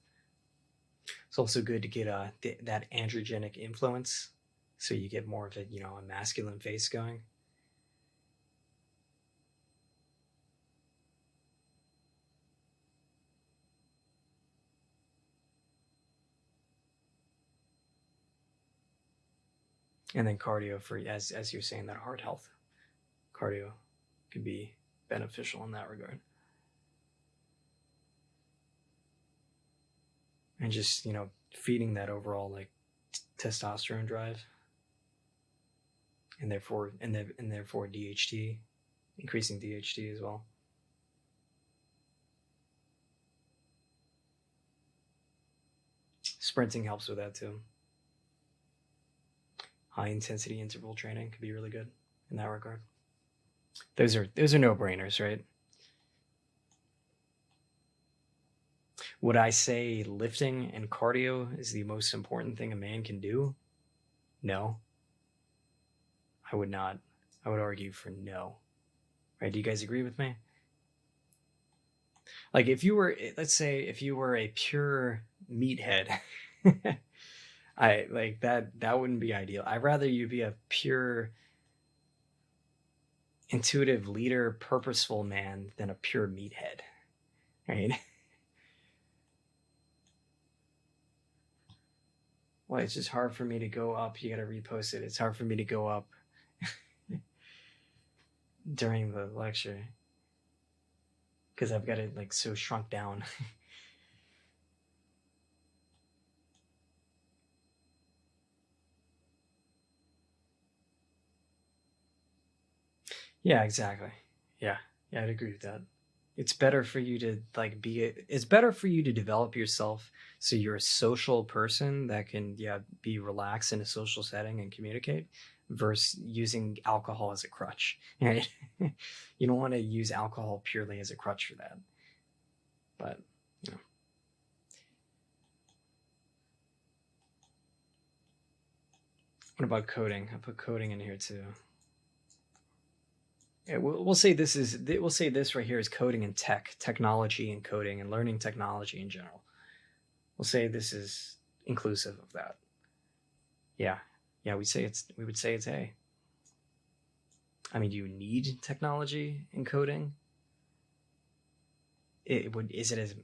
It's also good to get that androgenic influence, so you get more of a masculine face going. And then cardio for as you're saying, that heart health. Cardio could be beneficial in that regard. And just feeding that overall testosterone drive, and therefore DHT, increasing DHT as well. Sprinting helps with that too. High intensity interval training could be really good in that regard. Those are no brainers, right? Would I say lifting and cardio is the most important thing a man can do? No. I would not. I would argue for no. Right? Do you guys agree with me? Like let's say if you were a pure meathead, I like that wouldn't be ideal. I'd rather you be a pure intuitive leader, purposeful man than a pure meathead. Right? Well, it's just hard for me to go up. You gotta repost it. It's hard for me to go up during the lecture because I've got it like so shrunk down. Yeah, exactly. Yeah, yeah, I'd agree with that. It's better for you to like it's better for you to develop yourself so you're a social person that can, yeah, be relaxed in a social setting and communicate versus using alcohol as a crutch. Right? You don't want to use alcohol purely as a crutch for that. But you know. What about coding? I put coding in here too. Yeah, we'll say we'll say this right here is coding and technology and coding and learning technology in general. We'll say this is inclusive of that. Yeah, yeah, we would say it's A. I mean, do you need technology in coding? It would is it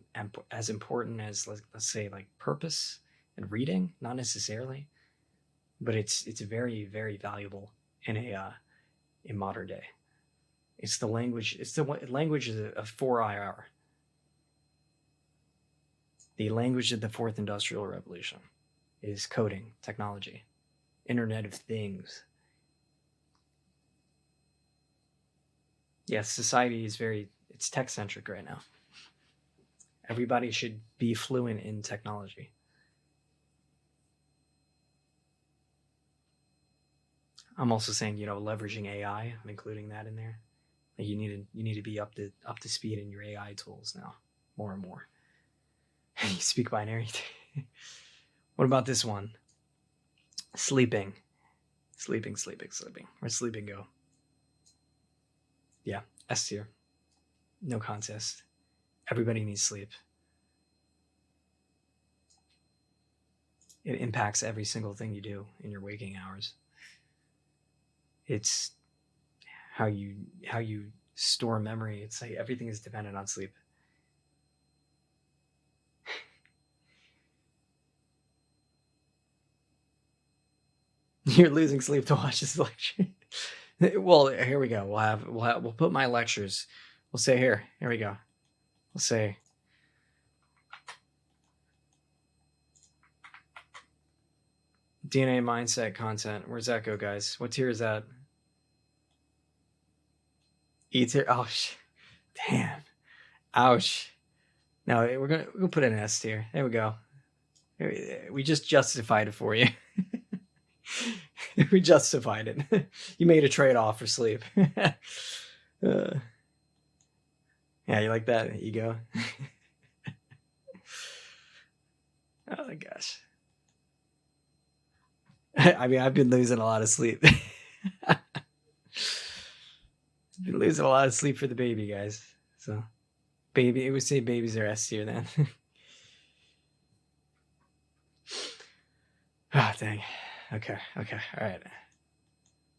as important as let's say like purpose and reading? Not necessarily, but it's very valuable in a in modern day. It's the language. It's the language of 4IR, the language of the fourth industrial revolution is coding, technology, Internet of Things. Yes, society is it's tech centric right now. Everybody should be fluent in technology. I'm also saying, leveraging AI. I'm including that in there. Like you need to be up to speed in your AI tools now, more and more. You speak binary. What about this one? Sleeping. Sleeping. Where'd sleeping go? Yeah, S tier. No contest. Everybody needs sleep. It impacts every single thing you do in your waking hours. It's how you store memory. It's like everything is dependent on sleep. You're losing sleep to watch this lecture. Well, here we go. We'll put my lectures. We'll say here. Here we go. We'll say DNA mindset content. Where's that go, guys? What tier is that? E tier. Oh, damn. Ouch. No, we'll put it in S tier. There we go. We just justified it for you. We justified it. You made a trade-off for sleep. Yeah, you like that ego? Oh my gosh. I mean, I've been losing a lot of sleep. I've been losing a lot of sleep for the baby, guys. So, baby, it would say babies are S tier then. Ah, oh, dang. Okay. All right.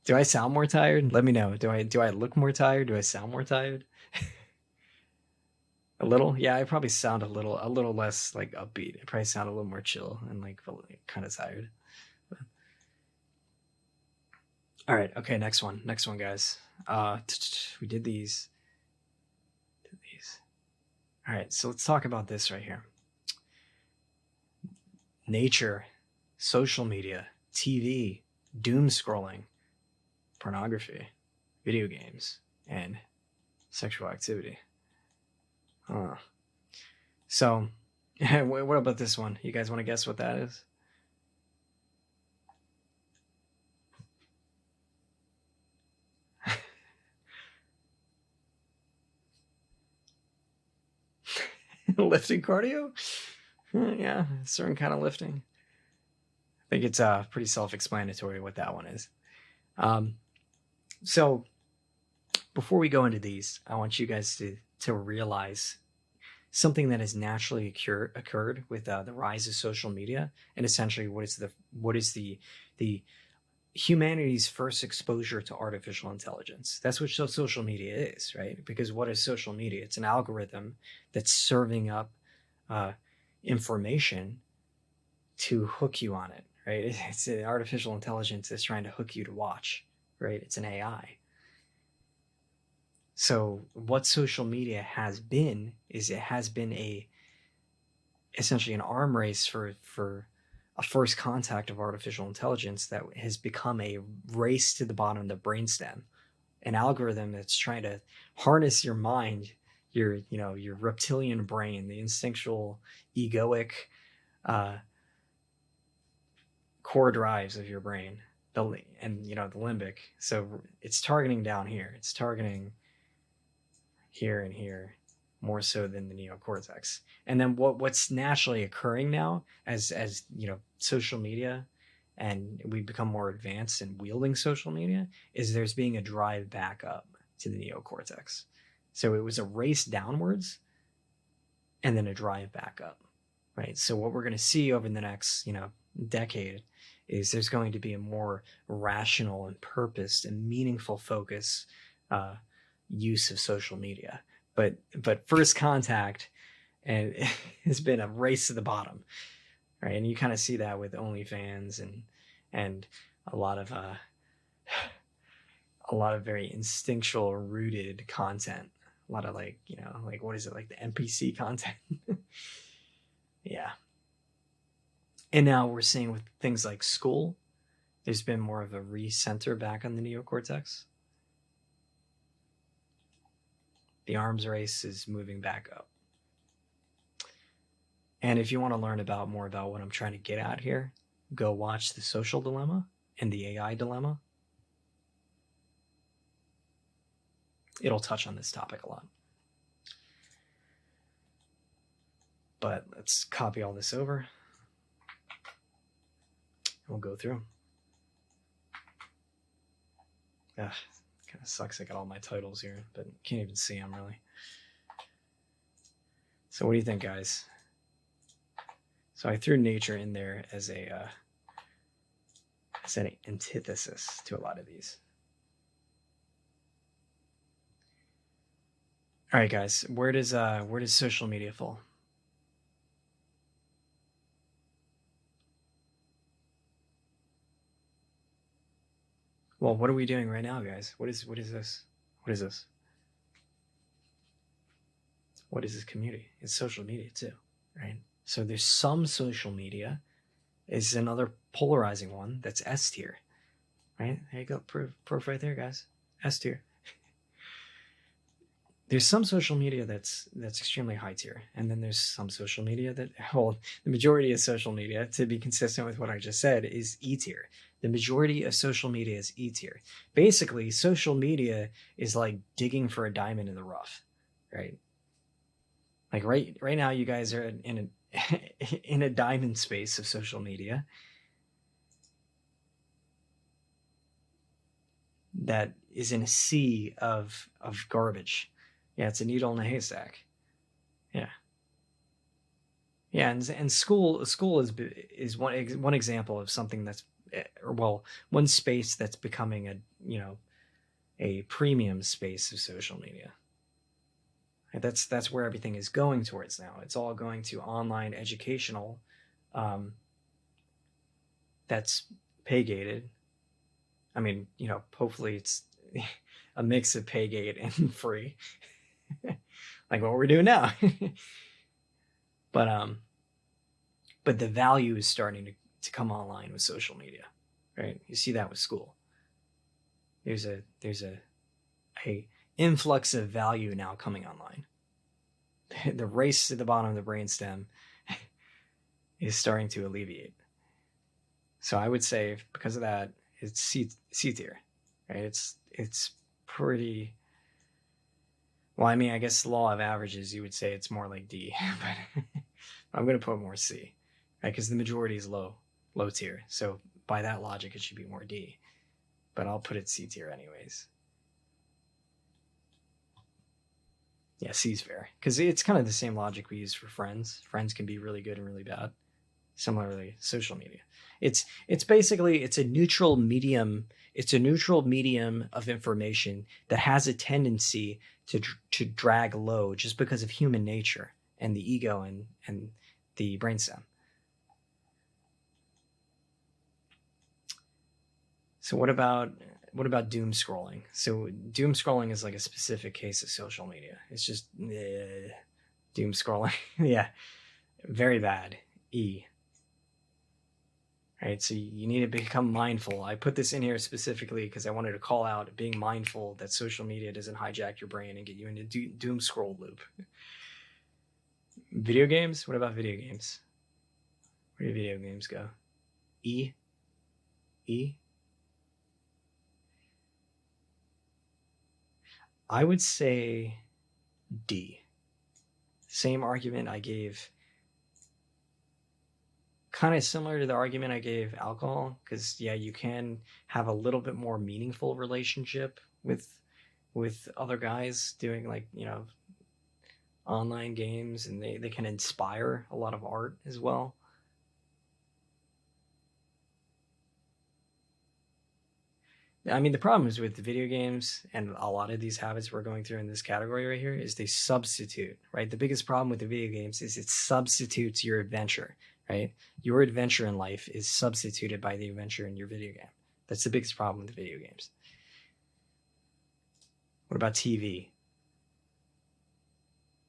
Do I sound more tired? Let me know. Do I look more tired? Do I sound more tired? A little? Yeah, I probably sound a little less like upbeat. I probably sound a little more chill and like kind of tired. But... All right. Okay. Next one, guys. We did these. All right. So let's talk about this right here. Nature, social media, TV, doom scrolling, pornography, video games, and sexual activity. So, what about this one? You guys want to guess what that is? Lifting cardio? Yeah, certain kind of lifting. I think it's pretty self-explanatory what that one is. So before we go into these, I want you guys to realize something that has naturally occurred with the rise of social media, and essentially what is the humanity's first exposure to artificial intelligence. That's what social media is, right? Because what is social media? It's an algorithm that's serving up uh, information to hook you on it, right? It's an artificial intelligence that's trying to hook you to watch, right? It's an AI. So what social media has been is it has been essentially an arm race for a first contact of artificial intelligence that has become a race to the bottom of the brainstem, an algorithm that's trying to harness your mind, your reptilian brain, the instinctual, egoic uh, core drives of your brain, the limbic. So it's targeting down here. It's targeting here and here more so than the neocortex. And then what's naturally occurring now as social media and we become more advanced in wielding social media is there's being a drive back up to the neocortex. So it was a race downwards and then a drive back up, right? So what we're going to see over the next decade is there's going to be a more rational and purposed and meaningful focus use of social media. But first contact and has been a race to the bottom, right? And you kind of see that with OnlyFans and a lot of very instinctual rooted content. A lot of like what is it, like the NPC content? Yeah. And now we're seeing with things like school, there's been more of a recenter back on the neocortex. The arms race is moving back up. And if you want to learn more about what I'm trying to get at here, go watch The Social Dilemma and The AI Dilemma. It'll touch on this topic a lot. But let's copy all this over. We'll go through. Kind of sucks I got all my titles here, but can't even see them really. So what do you think, guys? So I threw nature in there as an antithesis to a lot of these. All right, guys, where does social media fall? Well, what are we doing right now, guys? What is this? What is this? What is this community? It's social media too, right? So there's some social media is another polarizing one that's S tier, right? There you go, proof right there, guys. S tier. There's some social media that's extremely high tier, and then there's some social media that, well, the majority of social media, to be consistent with what I just said, is E tier. The majority of social media is E tier. Basically, social media is like digging for a diamond in the rough, right? Like right now, you guys are in a diamond space of social media that is in a sea of garbage. Yeah, it's a needle in a haystack. Yeah. Yeah, and school is one example of something that's one space that's becoming a premium space of social media. And that's where everything is going towards now. It's all going to online educational, that's pay gated. I mean, hopefully it's a mix of pay gate and free, like what we're doing now. But the value is starting to come online with social media, right? You see that with school. There's a influx of value now coming online. The race to the bottom of the brainstem is starting to alleviate. So I would say because of that, it's C tier, right? It's pretty. Well, I mean, I guess the law of averages, you would say it's more like D, but I'm going to put more C, right? Because the majority is low tier. So by that logic, it should be more D, but I'll put it C tier anyways. Yeah, C's fair because it's kind of the same logic we use for friends. Friends can be really good and really bad. Similarly, social media. It's basically it's a neutral medium. It's a neutral medium of information that has a tendency to drag low just because of human nature and the ego and the brainstem. So what about doom scrolling? So doom scrolling is like a specific case of social media. It's just doom scrolling. Yeah, very bad. E. Right, so you need to become mindful. I put this in here specifically because I wanted to call out being mindful that social media doesn't hijack your brain and get you into doom scroll loop. Video games? What about video games? Where do video games go? E? E? I would say D. Same argument I gave, kind of similar to the argument I gave alcohol, because yeah, you can have a little bit more meaningful relationship with other guys doing like, online games, and they can inspire a lot of art as well. I mean, the problem is with the video games and a lot of these habits we're going through in this category right here is they substitute, right? The biggest problem with the video games is it substitutes your adventure, right? Your adventure in life is substituted by the adventure in your video game. That's the biggest problem with the video games. What about TV?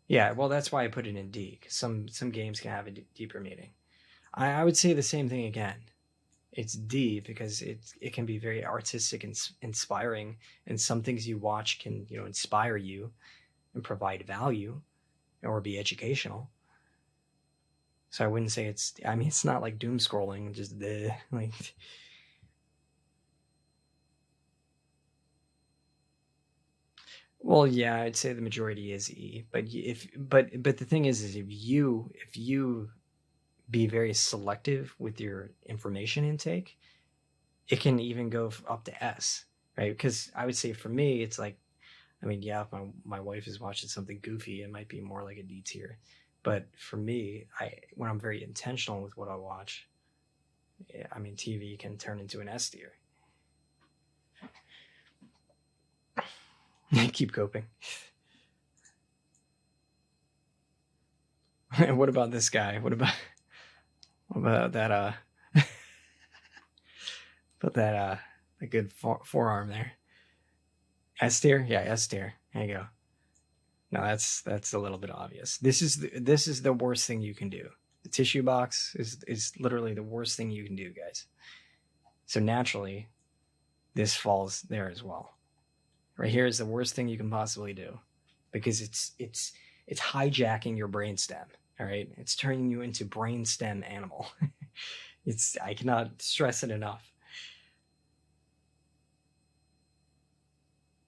Yeah, well, that's why I put it in D, 'cause some games can have a deeper meaning. I would say the same thing again. It's D because it can be very artistic and inspiring, and some things you watch can inspire you and provide value or be educational. So I wouldn't say it's. I mean, it's not like doom scrolling, just the like. Well, yeah, I'd say the majority is E, but but the thing is if you be very selective with your information intake, it can even go up to S, right? Because I would say for me, it's like, I mean, yeah, if my wife is watching something goofy, it might be more like a D tier. But for me, when I'm very intentional with what I watch, yeah, I mean, TV can turn into an S tier. Keep coping. What about this guy? What about that? Put that a good forearm there. S tier, yeah, S tier. There you go. No, that's a little bit obvious. This is the worst thing you can do. The tissue box is literally the worst thing you can do, guys. So naturally, this falls there as well. Right here is the worst thing you can possibly do because it's hijacking your brainstem. All right, it's turning you into brainstem animal. I cannot stress it enough.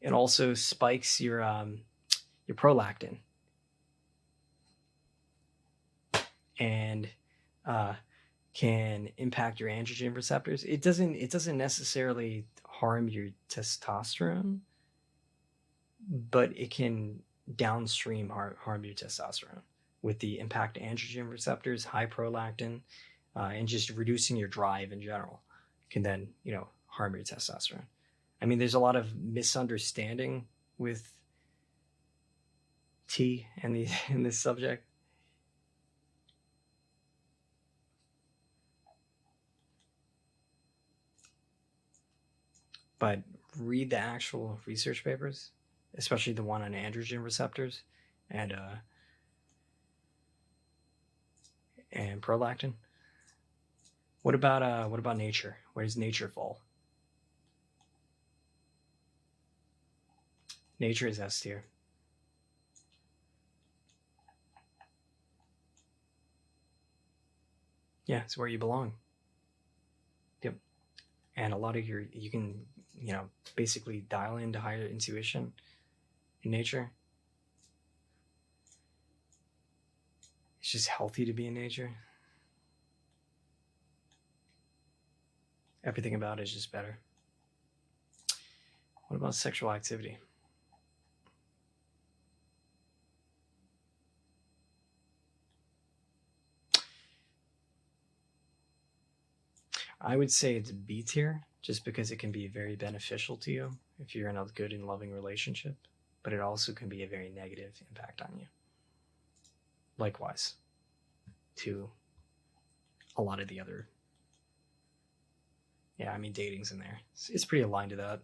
It also spikes your prolactin and uh, can impact your androgen receptors. It doesn't necessarily harm your testosterone, but it can downstream harm your testosterone with the impact androgen receptors, high prolactin, and just reducing your drive in general can then harm your testosterone. I mean, there's a lot of misunderstanding with T and the in this subject. But read the actual research papers, especially the one on androgen receptors and prolactin. What about nature? Where does nature fall? Nature is S tier. Yeah, it's where you belong. Yep. And a lot of you can basically dial into higher intuition in nature. It's just healthy to be in nature. Everything about it is just better. What about sexual activity? I would say it's B tier, just because it can be very beneficial to you if you're in a good and loving relationship, but it also can be a very negative impact on you. Likewise, to a lot of the other, yeah, I mean, dating's in there. It's pretty aligned to that.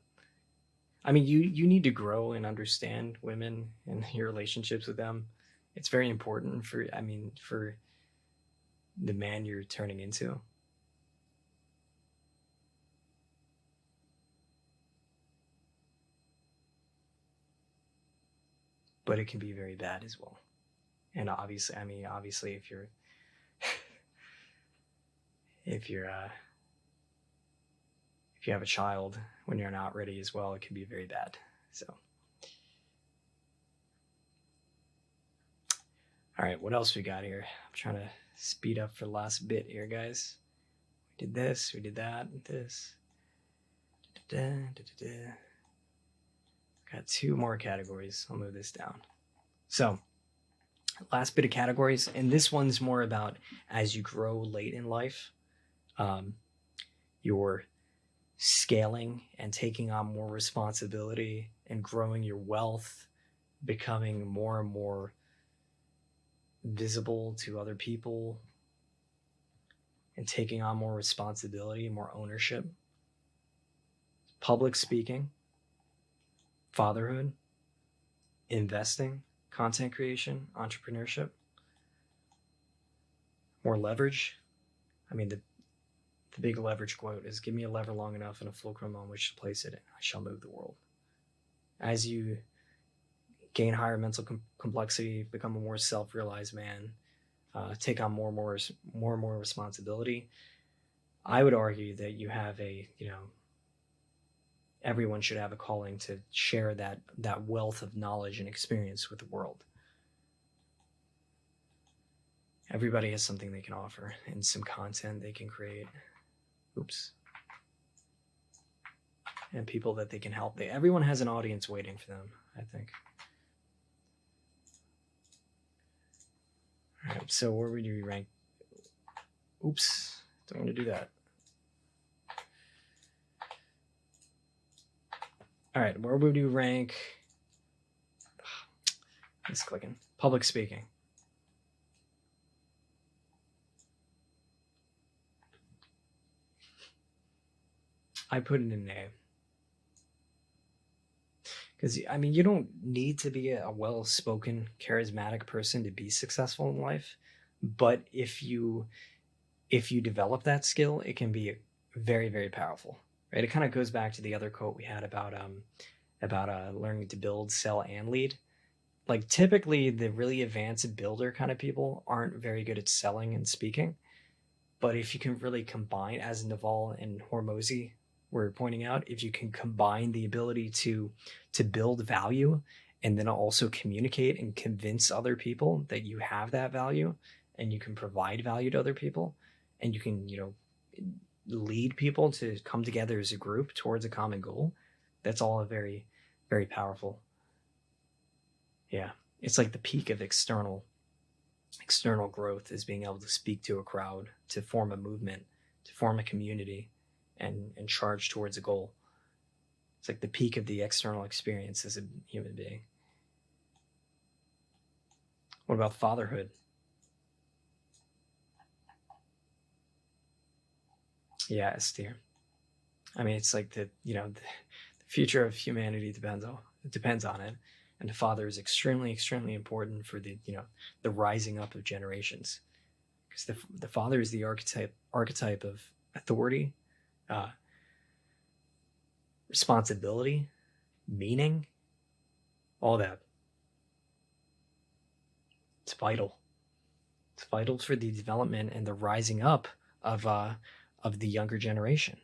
I mean, you need to grow and understand women and your relationships with them. It's very important for, I mean, for the man you're turning into. But it can be very bad as well. And obviously, I mean, obviously, if you're if you have a child when you're not ready as well, it can be very bad. So, all right, what else we got here? I'm trying to speed up for the last bit here, guys. We did this, we did that, this. Da-da-da-da-da. Got two more categories. I'll move this down. So, last bit of categories, and this one's more about as you grow late in life, you're scaling and taking on more responsibility and growing your wealth, becoming more and more visible to other people, and taking on more responsibility, more ownership. Public speaking, fatherhood, investing, content creation, entrepreneurship, more leverage. I mean, the big leverage quote is, give me a lever long enough and a fulcrum on which to place it, and I shall move the world. As you gain higher mental complexity, become a more self-realized man, take on more and more responsibility, I would argue that you have everyone should have a calling to share that wealth of knowledge and experience with the world. Everybody has something they can offer and some content they can create. Oops. And people that they can help. Everyone has an audience waiting for them, I think. All right, so where would you rank? Oops, don't want to do that. All right, where would you rank? It's clicking. Public speaking. I put it in A. Because, I mean, you don't need to be a well-spoken, charismatic person to be successful in life. But if you develop that skill, it can be very, very powerful. Right? It kind of goes back to the other quote we had about learning to build, sell, and lead. Like, typically, the really advanced builder kind of people aren't very good at selling and speaking. But if you can really combine, as Naval and Hormozy were pointing out, if you can combine the ability to build value and then also communicate and convince other people that you have that value and you can provide value to other people and you can, lead people to come together as a group towards a common goal, that's all a very, very powerful. Yeah. It's like the peak of external growth is being able to speak to a crowd, to form a movement, to form a community, and charge towards a goal. It's like the peak of the external experience as a human being. What about fatherhood? Yeah, S tier. I mean, it's like the future of humanity depends on it, and the father is extremely, extremely important for the rising up of generations, because the father is the archetype of authority, responsibility, meaning, all that. It's vital. It's vital for the development and the rising up of the younger generation,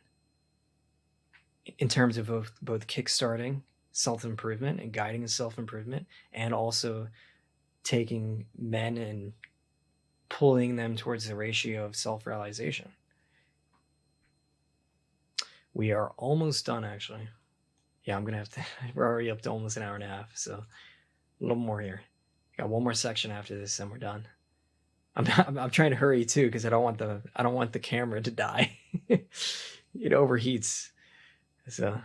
in terms of both kickstarting self-improvement and guiding self-improvement, and also taking men and pulling them towards the ratio of self-realization. We are almost done, actually. Yeah, I'm gonna have to. We're already up to almost an hour and a half, so a little more here. Got one more section after this, and we're done. I'm trying to hurry too, because I don't want the camera to die. It overheats. So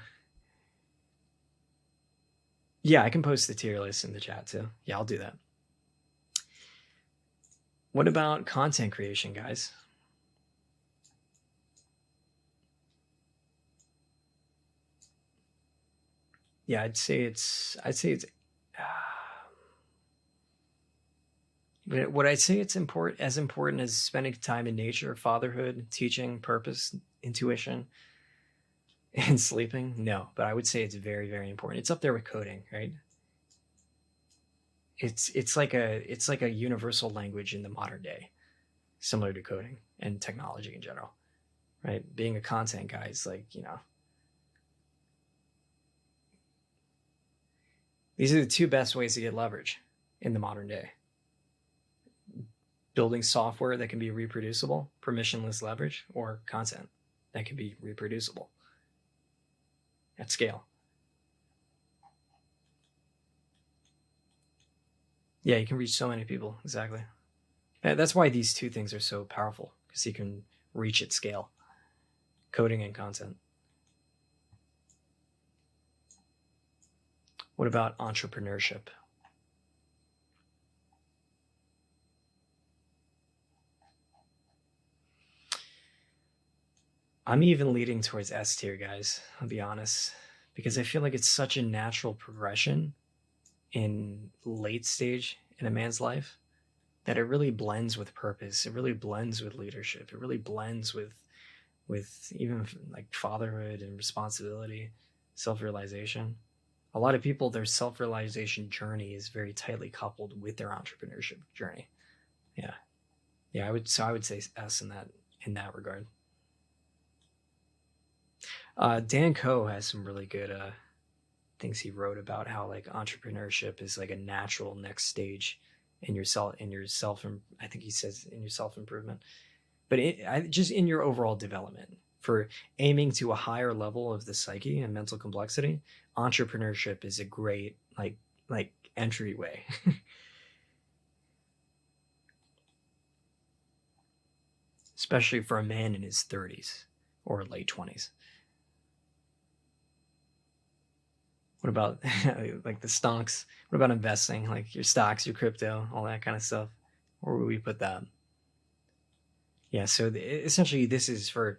yeah, I can post the tier list in the chat too. Yeah, I'll do that. What about content creation, guys? Yeah, I'd say it's would I say it's important as spending time in nature, fatherhood, teaching, purpose, intuition, and sleeping? No, but I would say it's very, very important. It's up there with coding, right? It's like a universal language in the modern day, similar to coding and technology in general, right? Being a content guy is like, these are the two best ways to get leverage in the modern day. Building software that can be reproducible, permissionless leverage, or content that can be reproducible at scale. Yeah, you can reach so many people. Exactly. That's why these two things are so powerful, because you can reach at scale, coding and content. What about entrepreneurship? I'm even leading towards S tier, guys. I'll be honest, because I feel like it's such a natural progression in late stage in a man's life that it really blends with purpose. It really blends with leadership. It really blends with even like fatherhood and responsibility, self-realization. A lot of people, their self-realization journey is very tightly coupled with their entrepreneurship journey. Yeah. Yeah, I would say S in that regard. Dan Coe has some really good things he wrote about how like entrepreneurship is like a natural next stage in yourself. I think he says in your self improvement, but just in your overall development for aiming to a higher level of the psyche and mental complexity. Entrepreneurship is a great like entryway. Especially for a man in his 30s or late 20s. What about like the stocks? What about investing, like your stocks, your crypto, all that kind of stuff? Where would we put that? Yeah, so essentially, this is for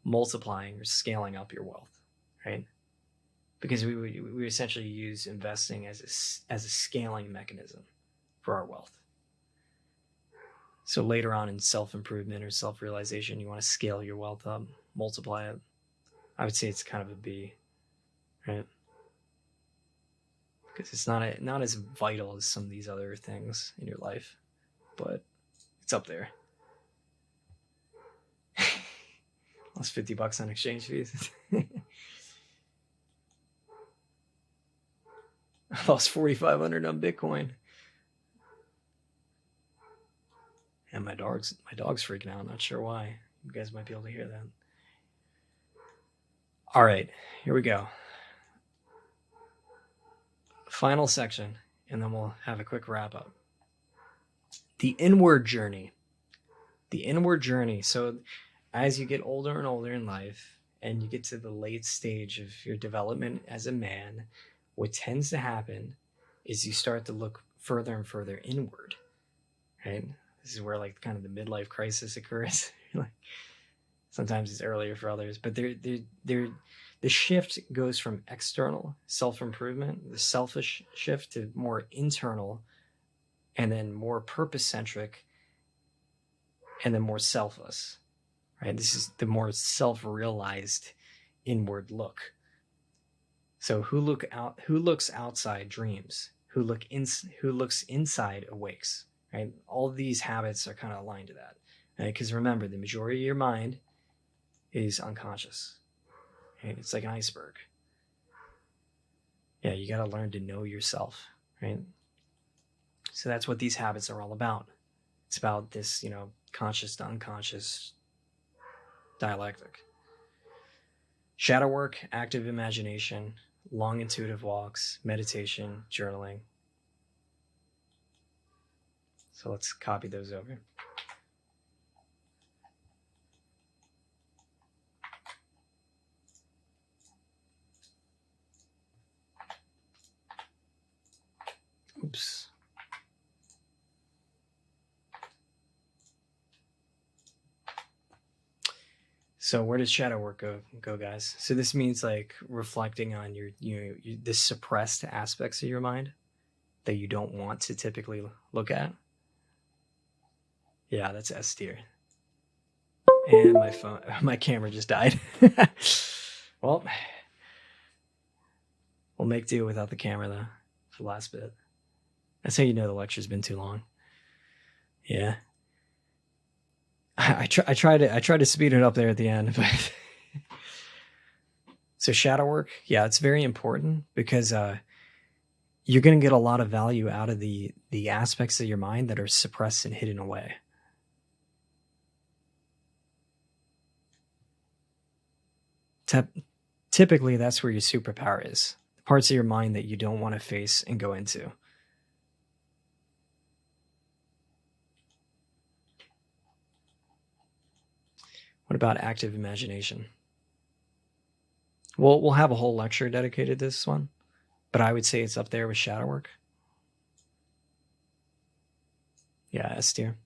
multiplying or scaling up your wealth, right? Because we essentially use investing as a scaling mechanism for our wealth. So later on in self improvement or self realization, you want to scale your wealth up, multiply it. I would say it's kind of a B, right? Because it's not as vital as some of these other things in your life, but it's up there. Lost $50 on exchange fees. I lost 4,500 on Bitcoin. And my dog's freaking out. Not sure why. You guys might be able to hear that. All right, here we go. Final section, and then we'll have a quick wrap up. The inward journey. The inward journey. So as you get older and older in life, and you get to the late stage of your development as a man, what tends to happen is you start to look further and further inward, right? This is where like kind of the midlife crisis occurs. Like sometimes it's earlier for others, but the shift goes from external self-improvement, the selfish shift, to more internal, and then more purpose-centric, and then more selfless, right? This is the more self-realized inward look. So who looks outside dreams, who looks inside awakes, right? All of these habits are kind of aligned to that, right? Because remember, the majority of your mind is unconscious, right? It's like an iceberg. Yeah, you got to learn to know yourself, right? So that's what these habits are all about. It's about this, conscious to unconscious dialectic. Shadow work, active imagination, long intuitive walks, meditation, journaling. So let's copy those over. So where does shadow work go, guys? So this means like reflecting on the suppressed aspects of your mind that you don't want to typically look at. Yeah, that's S tier. And my camera just died. Well, we'll make do without the camera though for the last bit. That's how you know the lecture's been too long. Yeah. I try to speed it up there at the end, but so shadow work, yeah, it's very important because you're going to get a lot of value out of the aspects of your mind that are suppressed and hidden away. Typically, that's where your superpower is. The parts of your mind that you don't want to face and go into. What about active imagination? We'll have a whole lecture dedicated to this one, but I would say it's up there with shadow work. Yeah, S tier.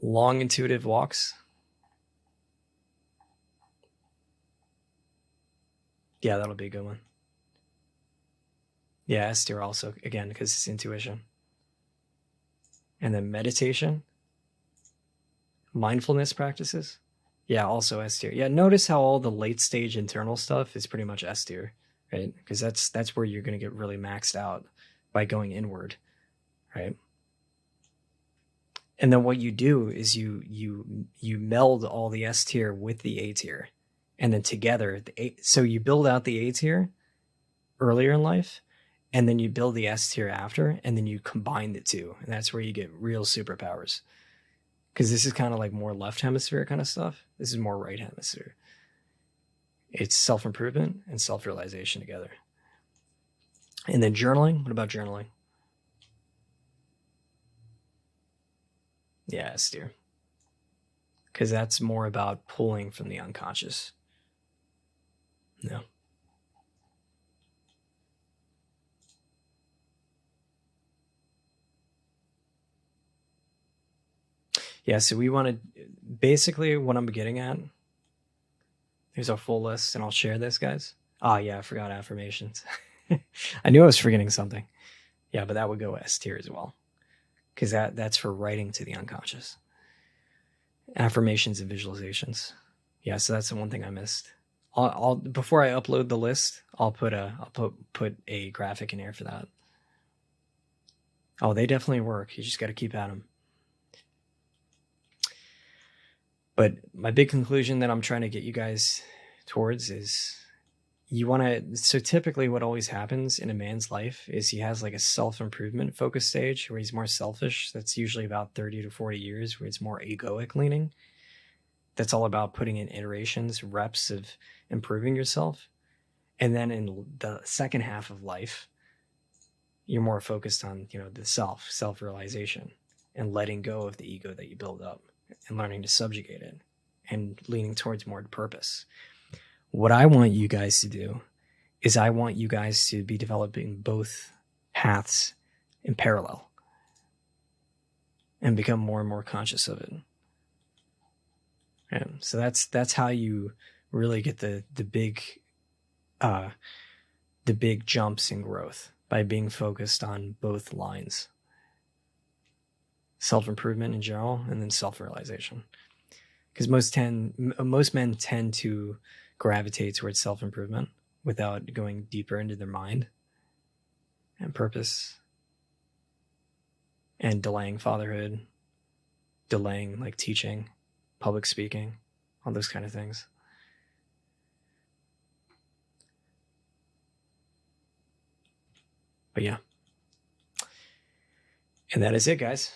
Long intuitive walks. Yeah, that'll be a good one. Yeah, S tier also, again, because it's intuition. And then meditation. Mindfulness practices. Yeah, also S tier. Yeah, notice how all the late stage internal stuff is pretty much S tier, right? Because that's where you're going to get really maxed out by going inward, right? And then what you do is you meld all the S tier with the A tier, and then together so you build out the A tier earlier in life, and then you build the S tier after, and then you combine the two, and that's where you get real superpowers. Because this is kind of like more left hemisphere kind of stuff. This is more right hemisphere. It's self-improvement and self-realization together. And then journaling. What about journaling? Yeah, S tier. Because that's more about pulling from the unconscious. No. Yeah, so we want to basically what I'm getting at. Here's our full list, and I'll share this, guys. Oh yeah, I forgot affirmations. I knew I was forgetting something. Yeah, but that would go S tier as well, because that's for writing to the unconscious. Affirmations and visualizations. Yeah, so that's the one thing I missed. I'll before I upload the list, I'll put a graphic in here for that. Oh, they definitely work. You just got to keep at them. But my big conclusion that I'm trying to get you guys towards is you want to. So typically, what always happens in a man's life is he has like a self-improvement focus stage where he's more selfish. That's usually about 30 to 40 years, where it's more egoic leaning. That's all about putting in iterations, reps of improving yourself. And then in the second half of life, you're more focused on, the self-realization and letting go of the ego that you build up and learning to subjugate it and leaning towards more purpose. What I want you guys to do is I want you guys to be developing both paths in parallel and become more and more conscious of it. And so that's how you really get the big jumps in growth, by being focused on both lines. Self-improvement in general, and then self-realization. Because most men tend to gravitate towards self-improvement without going deeper into their mind and purpose, and delaying fatherhood, delaying like teaching, public speaking, all those kind of things. But yeah. And that is it, guys.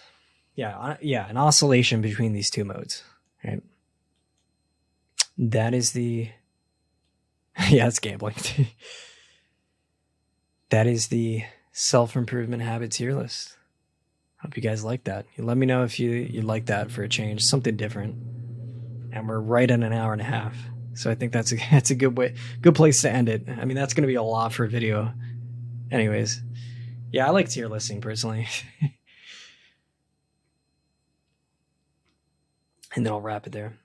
Yeah, an oscillation between these two modes, right? That is the yeah, it's gambling. That is the self-improvement habit tier list. Hope you guys like that. You let me know if you like that for a change, something different. And we're right at an hour and a half, so I think that's a good place to end it. I mean, that's going to be a lot for a video. Anyways, yeah, I like tier listing personally. And then I'll wrap it there.